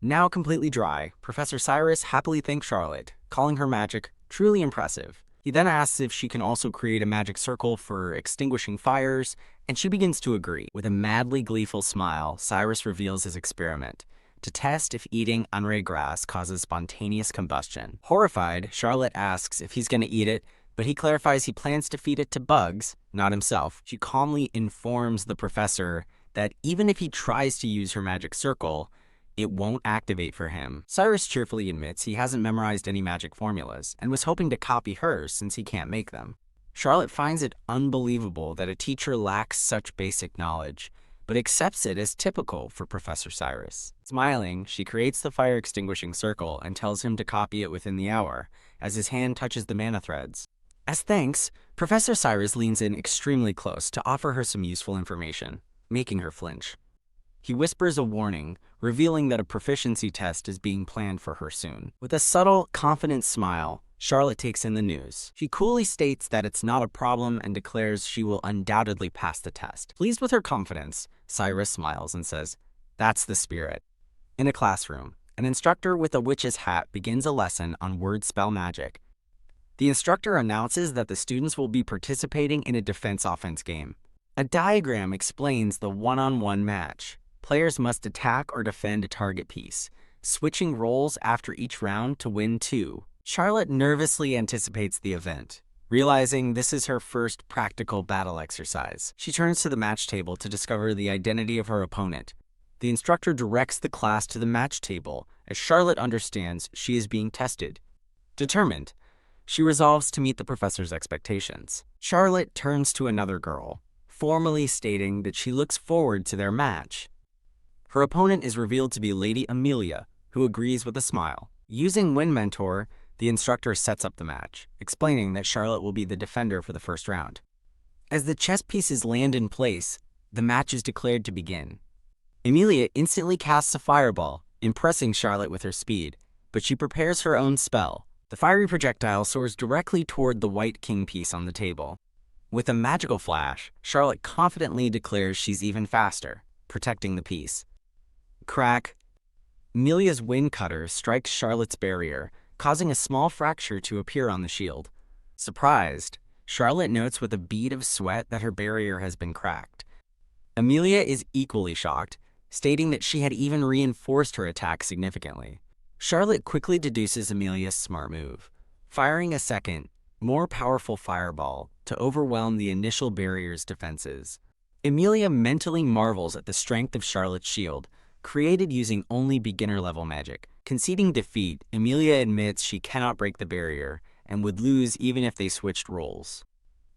Now completely dry, Professor Cyrus happily thanks Charlotte, calling her magic truly impressive. He then asks if she can also create a magic circle for extinguishing fires, and she begins to agree. With a madly gleeful smile, Cyrus reveals his experiment, to test if eating Anre grass causes spontaneous combustion. Horrified, Charlotte asks if he's going to eat it, but he clarifies he plans to feed it to bugs, not himself. She calmly informs the professor that even if he tries to use her magic circle, it won't activate for him. Cyrus cheerfully admits he hasn't memorized any magic formulas and was hoping to copy hers since he can't make them. Charlotte finds it unbelievable that a teacher lacks such basic knowledge, but accepts it as typical for Professor Cyrus. Smiling, she creates the fire-extinguishing circle and tells him to copy it within the hour, as his hand touches the mana threads. As thanks, Professor Cyrus leans in extremely close to offer her some useful information, making her flinch. He whispers a warning, revealing that a proficiency test is being planned for her soon. With a subtle, confident smile, Charlotte takes in the news. She coolly states that it's not a problem and declares she will undoubtedly pass the test. Pleased with her confidence, Cyrus smiles and says, "That's the spirit." In a classroom, an instructor with a witch's hat begins a lesson on word spell magic. The instructor announces that the students will be participating in a defense-offense game. A diagram explains the one-on-one match. Players must attack or defend a target piece, switching roles after each round to win two. Charlotte nervously anticipates the event. Realizing this is her first practical battle exercise, she turns to the match table to discover the identity of her opponent. The instructor directs the class to the match table as Charlotte understands she is being tested. Determined, she resolves to meet the professor's expectations. Charlotte turns to another girl, formally stating that she looks forward to their match. Her opponent is revealed to be Lady Amelia, who agrees with a smile. Using Win Mentor, the instructor sets up the match, explaining that Charlotte will be the defender for the first round. As the chess pieces land in place, the match is declared to begin. Amelia instantly casts a fireball, impressing Charlotte with her speed, but she prepares her own spell. The fiery projectile soars directly toward the white king piece on the table. With a magical flash, Charlotte confidently declares she's even faster, protecting the piece. Crack! Amelia's wind cutter strikes Charlotte's barrier, causing a small fracture to appear on the shield. Surprised, Charlotte notes with a bead of sweat that her barrier has been cracked. Amelia is equally shocked, stating that she had even reinforced her attack significantly. Charlotte quickly deduces Amelia's smart move, firing a second, more powerful fireball to overwhelm the initial barrier's defenses. Amelia mentally marvels at the strength of Charlotte's shield, created using only beginner-level magic. Conceding defeat, Amelia admits she cannot break the barrier and would lose even if they switched roles.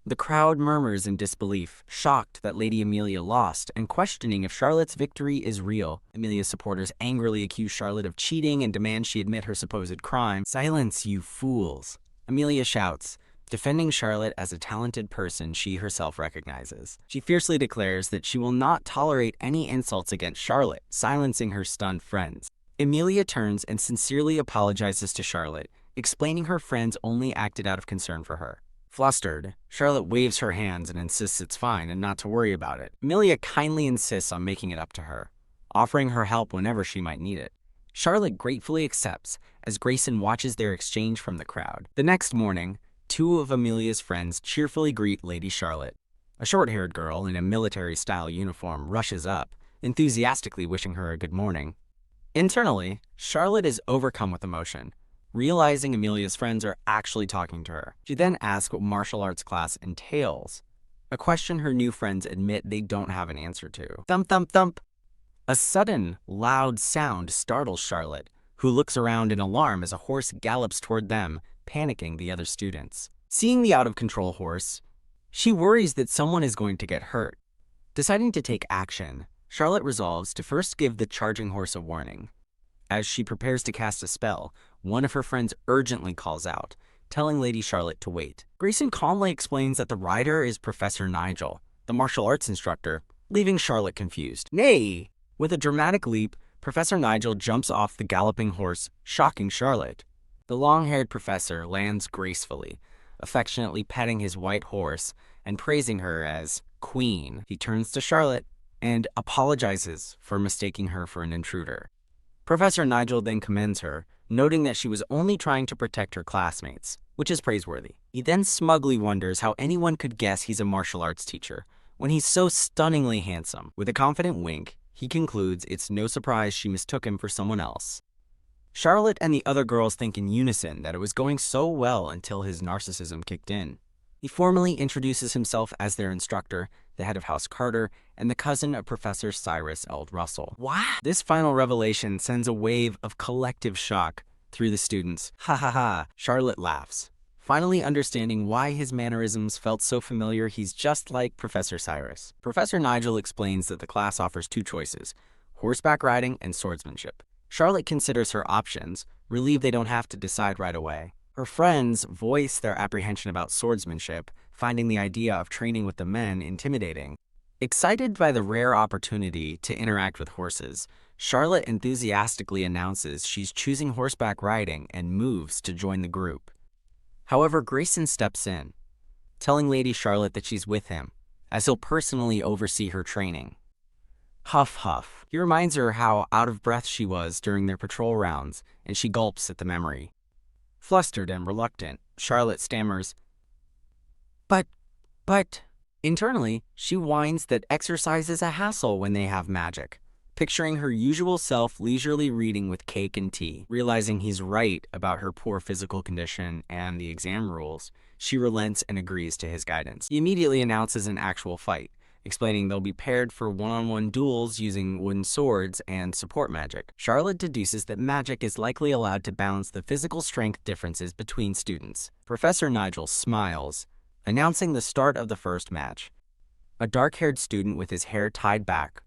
The crowd murmurs in disbelief, shocked that Lady Amelia lost and questioning if Charlotte's victory is real. Amelia's supporters angrily accuse Charlotte of cheating and demand she admit her supposed crime. "Silence, you fools!" Amelia shouts, defending Charlotte as a talented person she herself recognizes. She fiercely declares that she will not tolerate any insults against Charlotte, silencing her stunned friends. Amelia turns and sincerely apologizes to Charlotte, explaining her friends only acted out of concern for her. Flustered, Charlotte waves her hands and insists it's fine and not to worry about it. Amelia kindly insists on making it up to her, offering her help whenever she might need it. Charlotte gratefully accepts as Grayson watches their exchange from the crowd. The next morning, two of Amelia's friends cheerfully greet Lady Charlotte. A short-haired girl in a military-style uniform rushes up, enthusiastically wishing her a good morning. Internally, Charlotte is overcome with emotion, realizing Amelia's friends are actually talking to her. She then asks what martial arts class entails, a question her new friends admit they don't have an answer to. Thump, thump, thump! A sudden, loud sound startles Charlotte, who looks around in alarm as a horse gallops toward them, panicking the other students. Seeing the out-of-control horse, she worries that someone is going to get hurt. Deciding to take action, Charlotte resolves to first give the charging horse a warning. As she prepares to cast a spell, one of her friends urgently calls out, telling Lady Charlotte to wait. Grayson calmly explains that the rider is Professor Nigel, the martial arts instructor, leaving Charlotte confused. Nay! With a dramatic leap, Professor Nigel jumps off the galloping horse, shocking Charlotte. The long-haired professor lands gracefully, affectionately petting his white horse and praising her as Queen. He turns to Charlotte and apologizes for mistaking her for an intruder. Professor Nigel then commends her, noting that she was only trying to protect her classmates, which is praiseworthy. He then smugly wonders how anyone could guess he's a martial arts teacher when he's so stunningly handsome. With a confident wink, he concludes it's no surprise she mistook him for someone else. Charlotte and the other girls think in unison that it was going so well until his narcissism kicked in. He formally introduces himself as their instructor, the head of House Carter, and the cousin of Professor Cyrus L. Russell. What? This final revelation sends a wave of collective shock through the students. Ha ha ha, Charlotte laughs, finally understanding why his mannerisms felt so familiar. He's just like Professor Cyrus. Professor Nigel explains that the class offers two choices, horseback riding and swordsmanship. Charlotte considers her options, relieved they don't have to decide right away. Her friends voice their apprehension about swordsmanship, finding the idea of training with the men intimidating. Excited by the rare opportunity to interact with horses, Charlotte enthusiastically announces she's choosing horseback riding and moves to join the group. However, Grayson steps in, telling Lady Charlotte that she's with him, as he'll personally oversee her training. Huff huff. He reminds her how out of breath she was during their patrol rounds, and she gulps at the memory. Flustered and reluctant, Charlotte stammers, But... Internally, she whines that exercise is a hassle when they have magic, picturing her usual self leisurely reading with cake and tea. Realizing he's right about her poor physical condition and the exam rules, she relents and agrees to his guidance. He immediately announces an actual fight, explaining they'll be paired for one-on-one duels using wooden swords and support magic. Charlotte deduces that magic is likely allowed to balance the physical strength differences between students. Professor Nigel smiles, announcing the start of the first match. A dark-haired student with his hair tied back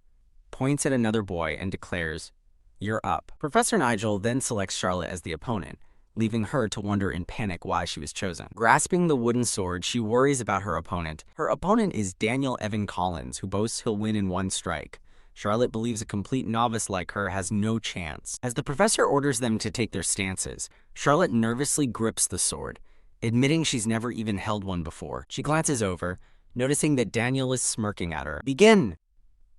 points at another boy and declares, "You're up." Professor Nigel then selects Charlotte as the opponent, leaving her to wonder in panic why she was chosen. Grasping the wooden sword, she worries about her opponent. Her opponent is Daniel Evan Collins, who boasts he'll win in one strike. Charlotte believes a complete novice like her has no chance. As the professor orders them to take their stances, Charlotte nervously grips the sword, admitting she's never even held one before. She glances over, noticing that Daniel is smirking at her. "Begin!"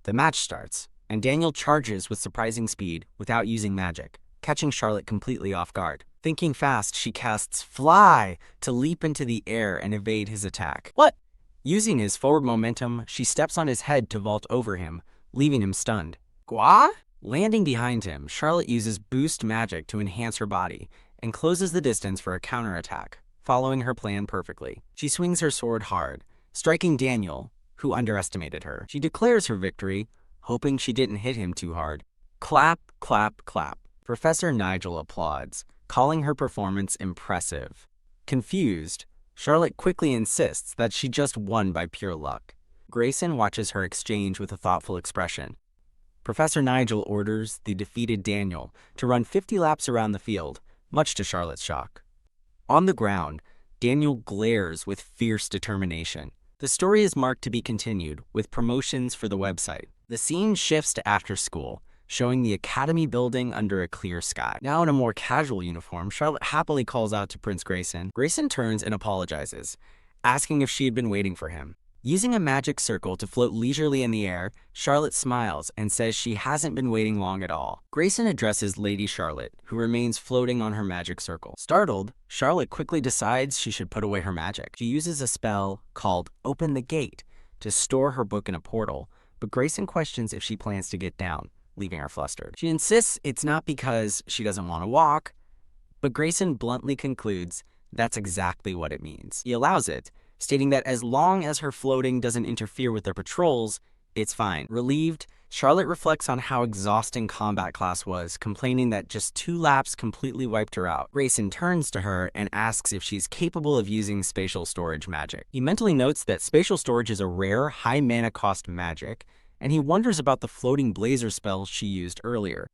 The match starts, and Daniel charges with surprising speed without using magic, catching Charlotte completely off guard. Thinking fast, she casts Fly to leap into the air and evade his attack. What? Using his forward momentum, she steps on his head to vault over him, leaving him stunned. Gua? Landing behind him, Charlotte uses boost magic to enhance her body and closes the distance for a counterattack, following her plan perfectly. She swings her sword hard, striking Daniel, who underestimated her. She declares her victory, hoping she didn't hit him too hard. Clap, clap, clap. Professor Nigel applauds, calling her performance impressive. Confused, Charlotte quickly insists that she just won by pure luck. Grayson watches her exchange with a thoughtful expression. Professor Nigel orders the defeated Daniel to run 50 laps around the field, much to Charlotte's shock. On the ground, Daniel glares with fierce determination. The story is marked to be continued, with promotions for the website. The scene shifts to after school, showing the academy building under a clear sky. Now in a more casual uniform, Charlotte happily calls out to Prince Grayson. Grayson turns and apologizes, asking if she had been waiting for him. Using a magic circle to float leisurely in the air, Charlotte smiles and says she hasn't been waiting long at all. Grayson addresses Lady Charlotte, who remains floating on her magic circle. Startled, Charlotte quickly decides she should put away her magic. She uses a spell called Open the Gate to store her book in a portal, but Grayson questions if she plans to get down, leaving her flustered. She insists it's not because she doesn't want to walk, but Grayson bluntly concludes that's exactly what it means. He allows it, stating that as long as her floating doesn't interfere with their patrols, it's fine. Relieved, Charlotte reflects on how exhausting combat class was, complaining that just 2 laps completely wiped her out. Grayson turns to her and asks if she's capable of using spatial storage magic. He mentally notes that spatial storage is a rare, high mana cost magic, and he wonders about the floating blazer spell she used earlier.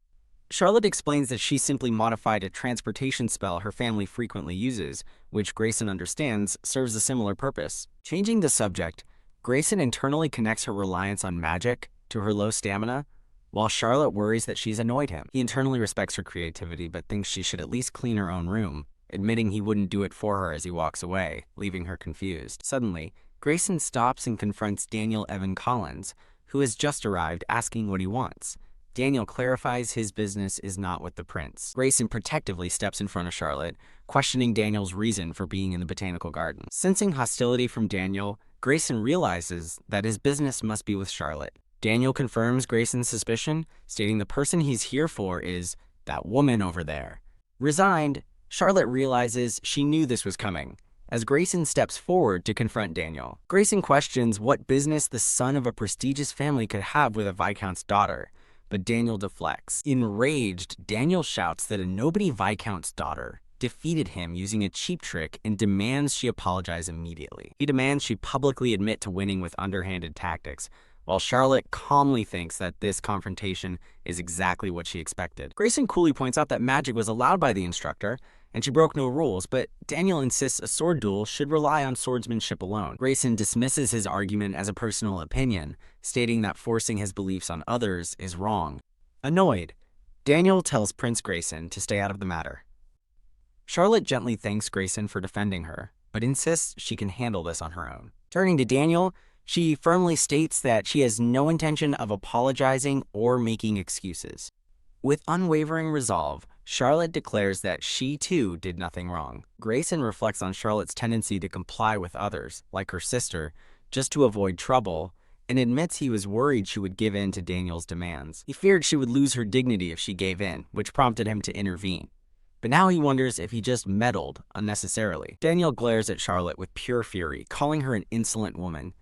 Charlotte explains that she simply modified a transportation spell her family frequently uses, which Grayson understands serves a similar purpose. Changing the subject, Grayson internally connects her reliance on magic to her low stamina, while Charlotte worries that she's annoyed him. He internally respects her creativity, but thinks she should at least clean her own room, admitting he wouldn't do it for her as he walks away, leaving her confused. Suddenly, Grayson stops and confronts Daniel Evan Collins, who has just arrived, asking what he wants. Daniel clarifies his business is not with the prince. Grayson protectively steps in front of Charlotte, questioning Daniel's reason for being in the botanical garden. Sensing hostility from Daniel, Grayson realizes that his business must be with Charlotte. Daniel confirms Grayson's suspicion, stating the person he's here for is that woman over there. Resigned, Charlotte realizes she knew this was coming, as Grayson steps forward to confront Daniel. Grayson questions what business the son of a prestigious family could have with a Viscount's daughter, but Daniel deflects. Enraged, Daniel shouts that a nobody Viscount's daughter defeated him using a cheap trick and demands she apologize immediately. He demands she publicly admit to winning with underhanded tactics, while Charlotte calmly thinks that this confrontation is exactly what she expected. Grayson coolly points out that magic was allowed by the instructor, and she broke no rules, but Daniel insists a sword duel should rely on swordsmanship alone. Grayson dismisses his argument as a personal opinion, stating that forcing his beliefs on others is wrong. Annoyed, Daniel tells Prince Grayson to stay out of the matter. Charlotte gently thanks Grayson for defending her, but insists she can handle this on her own. Turning to Daniel, she firmly states that she has no intention of apologizing or making excuses. With unwavering resolve, Charlotte declares that she too did nothing wrong. Grayson reflects on Charlotte's tendency to comply with others, like her sister, just to avoid trouble, and admits he was worried she would give in to Daniel's demands. He feared she would lose her dignity if she gave in, which prompted him to intervene. But now he wonders if he just meddled unnecessarily. Daniel glares at Charlotte with pure fury, calling her an insolent woman.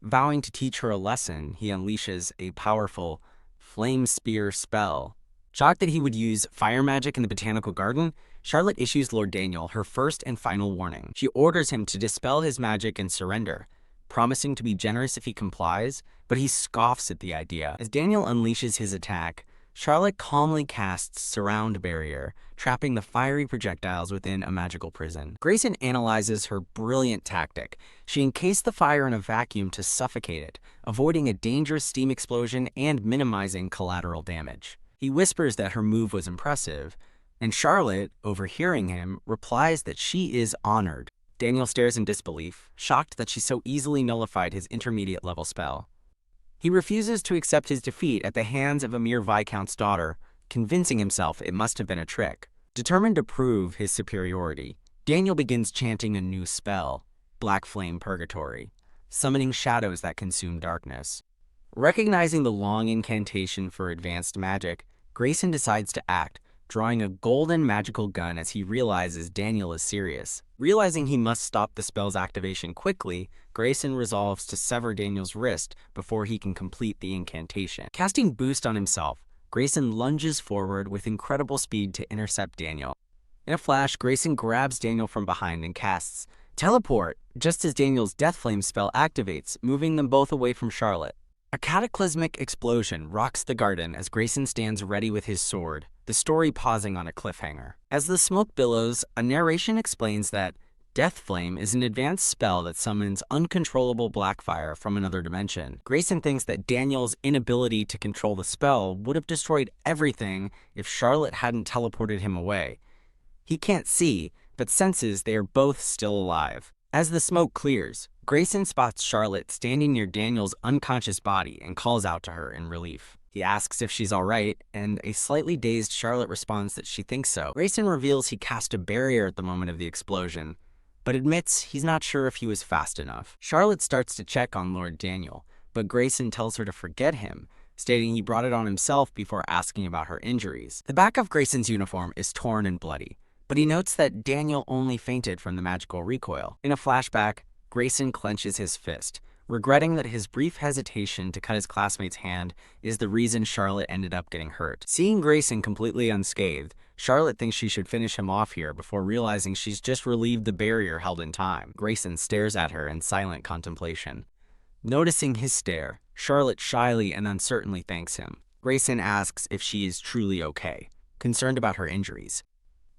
Vowing to teach her a lesson, he unleashes a powerful flame spear spell. Shocked that he would use fire magic in the botanical garden, Charlotte issues Lord Daniel her first and final warning. She orders him to dispel his magic and surrender, promising to be generous if he complies, but he scoffs at the idea. As Daniel unleashes his attack, Charlotte calmly casts Surround Barrier, trapping the fiery projectiles within a magical prison. Grayson analyzes her brilliant tactic. She encased the fire in a vacuum to suffocate it, avoiding a dangerous steam explosion and minimizing collateral damage. He whispers that her move was impressive, and Charlotte, overhearing him, replies that she is honored. Daniel stares in disbelief, shocked that she so easily nullified his intermediate-level spell. He refuses to accept his defeat at the hands of a mere Viscount's daughter, convincing himself it must have been a trick. Determined to prove his superiority, Daniel begins chanting a new spell, Black Flame Purgatory, summoning shadows that consume darkness. Recognizing the long incantation for advanced magic, Grayson decides to act, drawing a golden magical gun as he realizes Daniel is serious. Realizing he must stop the spell's activation quickly, Grayson resolves to sever Daniel's wrist before he can complete the incantation. Casting Boost on himself, Grayson lunges forward with incredible speed to intercept Daniel. In a flash, Grayson grabs Daniel from behind and casts Teleport, just as Daniel's Death Flame spell activates, moving them both away from Charlotte. A cataclysmic explosion rocks the garden as Grayson stands ready with his sword, the story pausing on a cliffhanger. As the smoke billows, a narration explains that Death Flame is an advanced spell that summons uncontrollable blackfire from another dimension. Grayson thinks that Daniel's inability to control the spell would have destroyed everything if Charlotte hadn't teleported him away. He can't see, but senses they are both still alive. As the smoke clears, Grayson spots Charlotte standing near Daniel's unconscious body and calls out to her in relief. He asks if she's alright, and a slightly dazed Charlotte responds that she thinks so. Grayson reveals he cast a barrier at the moment of the explosion, but admits he's not sure if he was fast enough. Charlotte starts to check on Lord Daniel, but Grayson tells her to forget him, stating he brought it on himself before asking about her injuries. The back of Grayson's uniform is torn and bloody, but he notes that Daniel only fainted from the magical recoil. In a flashback, Grayson clenches his fist, regretting that his brief hesitation to cut his classmate's hand is the reason Charlotte ended up getting hurt. Seeing Grayson completely unscathed, Charlotte thinks she should finish him off here before realizing she's just relieved the barrier held in time. Grayson stares at her in silent contemplation. Noticing his stare, Charlotte shyly and uncertainly thanks him. Grayson asks if she is truly okay, concerned about her injuries.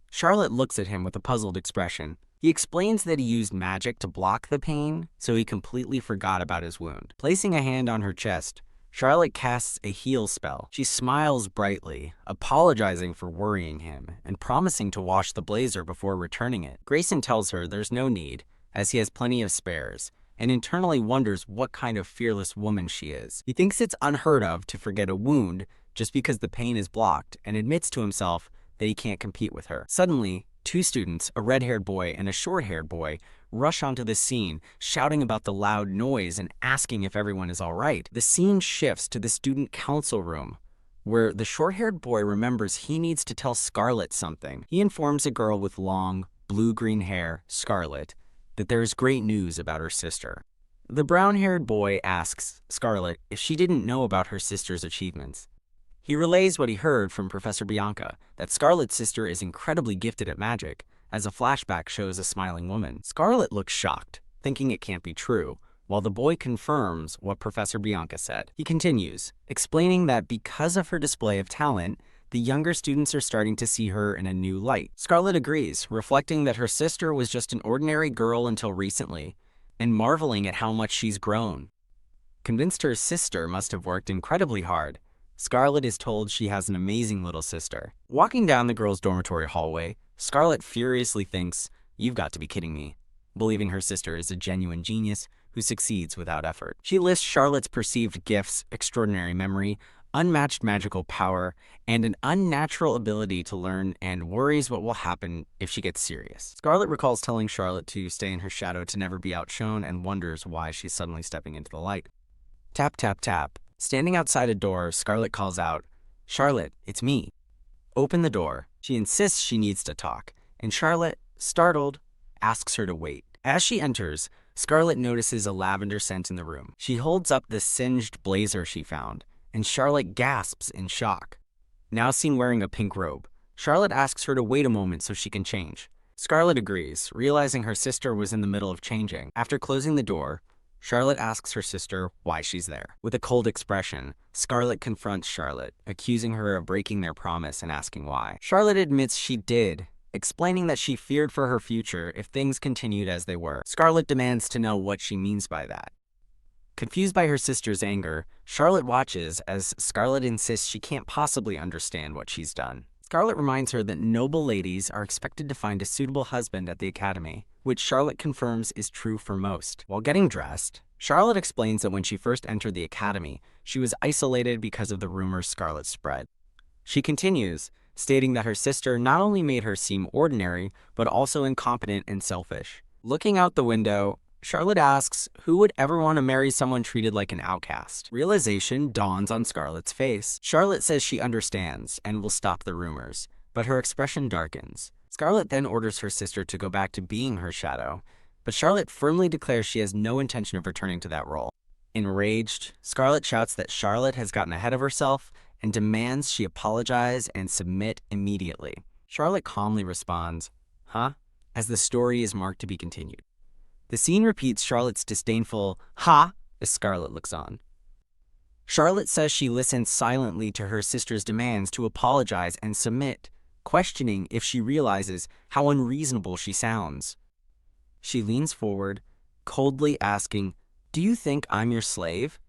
Charlotte looks at him with a puzzled expression. He explains that he used magic to block the pain, so he completely forgot about his wound. Placing a hand on her chest, Charlotte casts a heal spell. She smiles brightly, apologizing for worrying him, and promising to wash the blazer before returning it. Grayson tells her there's no need, as he has plenty of spares, and internally wonders what kind of fearless woman she is. He thinks it's unheard of to forget a wound just because the pain is blocked, and admits to himself that he can't compete with her. Suddenly, two students, a red-haired boy and a short-haired boy, rush onto the scene, shouting about the loud noise and asking if everyone is all right. The scene shifts to the student council room, where the short-haired boy remembers he needs to tell Scarlet something. He informs a girl with long, blue-green hair, Scarlet, that there is great news about her sister. The brown-haired boy asks Scarlet if she didn't know about her sister's achievements. He relays what he heard from Professor Bianca, that Scarlet's sister is incredibly gifted at magic, as a flashback shows a smiling woman. Scarlet looks shocked, thinking it can't be true, while the boy confirms what Professor Bianca said. He continues, explaining that because of her display of talent, the younger students are starting to see her in a new light. Scarlet agrees, reflecting that her sister was just an ordinary girl until recently, and marveling at how much she's grown. Convinced her sister must have worked incredibly hard, Scarlet is told she has an amazing little sister. Walking down the girls' dormitory hallway, Scarlet furiously thinks, "You've got to be kidding me," believing her sister is a genuine genius who succeeds without effort. She lists Charlotte's perceived gifts, extraordinary memory, unmatched magical power, and an unnatural ability to learn, and worries what will happen if she gets serious. Scarlet recalls telling Charlotte to stay in her shadow to never be outshone and wonders why she's suddenly stepping into the light. Tap, tap, tap. Standing outside a door, Scarlet calls out, "Charlotte, it's me." Open the door. She insists she needs to talk, and Charlotte, startled, asks her to wait. As she enters, Scarlet notices a lavender scent in the room. She holds up the singed blazer she found, and Charlotte gasps in shock. Now seen wearing a pink robe, Charlotte asks her to wait a moment so she can change. Scarlet agrees, realizing her sister was in the middle of changing. After closing the door, Charlotte asks her sister why she's there. With a cold expression, Scarlet confronts Charlotte, accusing her of breaking their promise and asking why. Charlotte admits she did, explaining that she feared for her future if things continued as they were. Scarlet demands to know what she means by that. Confused by her sister's anger, Charlotte watches as Scarlet insists she can't possibly understand what she's done. Scarlet reminds her that noble ladies are expected to find a suitable husband at the academy, which Charlotte confirms is true for most. While getting dressed, Charlotte explains that when she first entered the academy, she was isolated because of the rumors Scarlet spread. She continues, stating that her sister not only made her seem ordinary, but also incompetent and selfish. Looking out the window, Charlotte asks who would ever want to marry someone treated like an outcast. Realization dawns on Scarlet's face. Charlotte says she understands and will stop the rumors, but her expression darkens. Scarlet then orders her sister to go back to being her shadow, but Charlotte firmly declares she has no intention of returning to that role. Enraged, Scarlet shouts that Charlotte has gotten ahead of herself and demands she apologize and submit immediately. Charlotte calmly responds, "Huh?" as the story is marked to be continued. The scene repeats Charlotte's disdainful, "Ha!" as Scarlet looks on. Charlotte says she listens silently to her sister's demands to apologize and submit, questioning if she realizes how unreasonable she sounds. She leans forward, coldly asking, "Do you think I'm your slave?"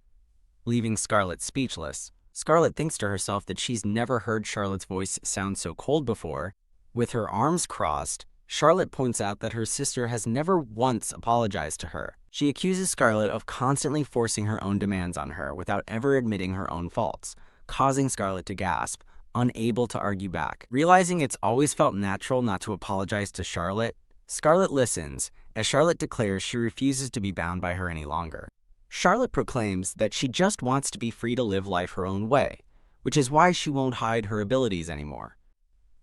leaving Scarlet speechless. Scarlet thinks to herself that she's never heard Charlotte's voice sound so cold before. With her arms crossed, Charlotte points out that her sister has never once apologized to her. She accuses Scarlet of constantly forcing her own demands on her without ever admitting her own faults, causing Scarlet to gasp, unable to argue back. Realizing it's always felt natural not to apologize to Charlotte, Scarlet listens, as Charlotte declares she refuses to be bound by her any longer. Charlotte proclaims that she just wants to be free to live life her own way, which is why she won't hide her abilities anymore.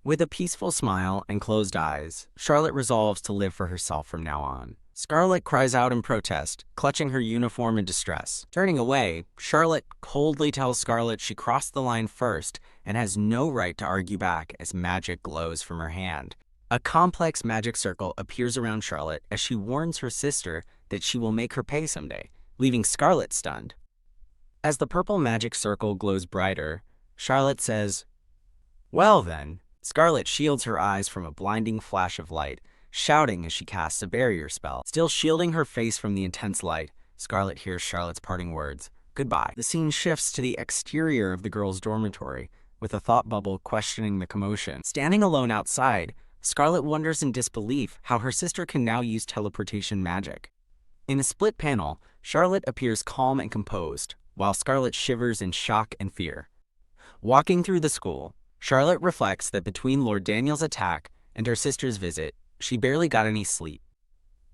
With a peaceful smile and closed eyes, Charlotte resolves to live for herself from now on. Scarlet cries out in protest, clutching her uniform in distress. Turning away, Charlotte coldly tells Scarlet she crossed the line first and has no right to argue back as magic glows from her hand. A complex magic circle appears around Charlotte as she warns her sister that she will make her pay someday, leaving Scarlet stunned. As the purple magic circle glows brighter, Charlotte says, "Well then." Scarlet shields her eyes from a blinding flash of light, shouting as she casts a barrier spell. Still shielding her face from the intense light, Scarlet hears Charlotte's parting words, "Goodbye." The scene shifts to the exterior of the girls' dormitory, with a thought bubble questioning the commotion. Standing alone outside, Scarlet wonders in disbelief how her sister can now use teleportation magic. In a split panel, Charlotte appears calm and composed, while Scarlet shivers in shock and fear. Walking through the school, Charlotte reflects that between Lord Daniel's attack and her sister's visit, she barely got any sleep.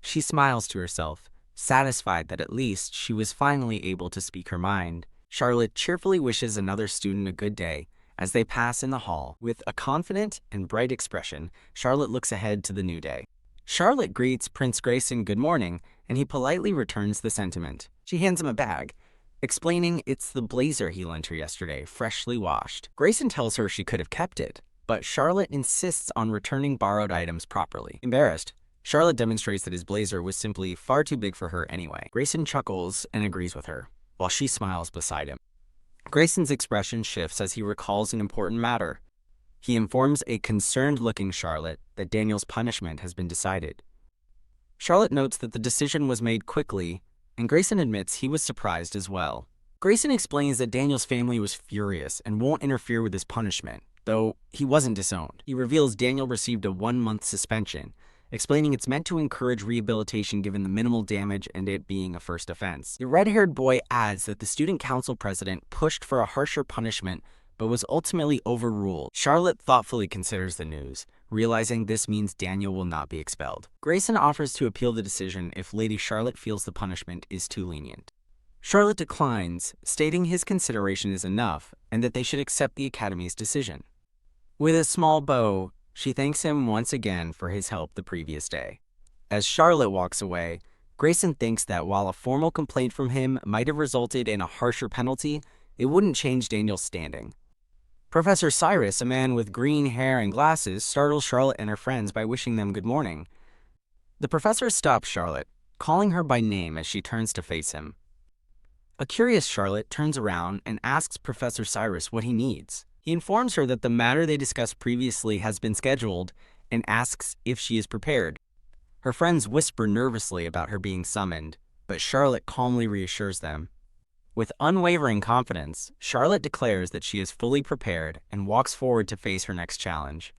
She smiles to herself, satisfied that at least she was finally able to speak her mind. Charlotte cheerfully wishes another student a good day as they pass in the hall. With a confident and bright expression, Charlotte looks ahead to the new day. Charlotte greets Prince Grayson good morning, and he politely returns the sentiment. She hands him a bag, explaining it's the blazer he lent her yesterday, freshly washed. Grayson tells her she could have kept it, but Charlotte insists on returning borrowed items properly. Embarrassed, Charlotte demonstrates that his blazer was simply far too big for her anyway. Grayson chuckles and agrees with her, while she smiles beside him. Grayson's expression shifts as he recalls an important matter. He informs a concerned-looking Charlotte that Daniel's punishment has been decided. Charlotte notes that the decision was made quickly, and Grayson admits he was surprised as well. Grayson explains that Daniel's family was furious and won't interfere with his punishment, though he wasn't disowned. He reveals Daniel received a 1-month suspension, explaining it's meant to encourage rehabilitation given the minimal damage and it being a first offense. The red-haired boy adds that the student council president pushed for a harsher punishment but was ultimately overruled. Charlotte thoughtfully considers the news, realizing this means Daniel will not be expelled. Grayson offers to appeal the decision if Lady Charlotte feels the punishment is too lenient. Charlotte declines, stating his consideration is enough and that they should accept the Academy's decision. With a small bow, she thanks him once again for his help the previous day. As Charlotte walks away, Grayson thinks that while a formal complaint from him might have resulted in a harsher penalty, it wouldn't change Daniel's standing. Professor Cyrus, a man with green hair and glasses, startles Charlotte and her friends by wishing them good morning. The professor stops Charlotte, calling her by name as she turns to face him. A curious Charlotte turns around and asks Professor Cyrus what he needs. He informs her that the matter they discussed previously has been scheduled and asks if she is prepared. Her friends whisper nervously about her being summoned, but Charlotte calmly reassures them. With unwavering confidence, Charlotte declares that she is fully prepared and walks forward to face her next challenge.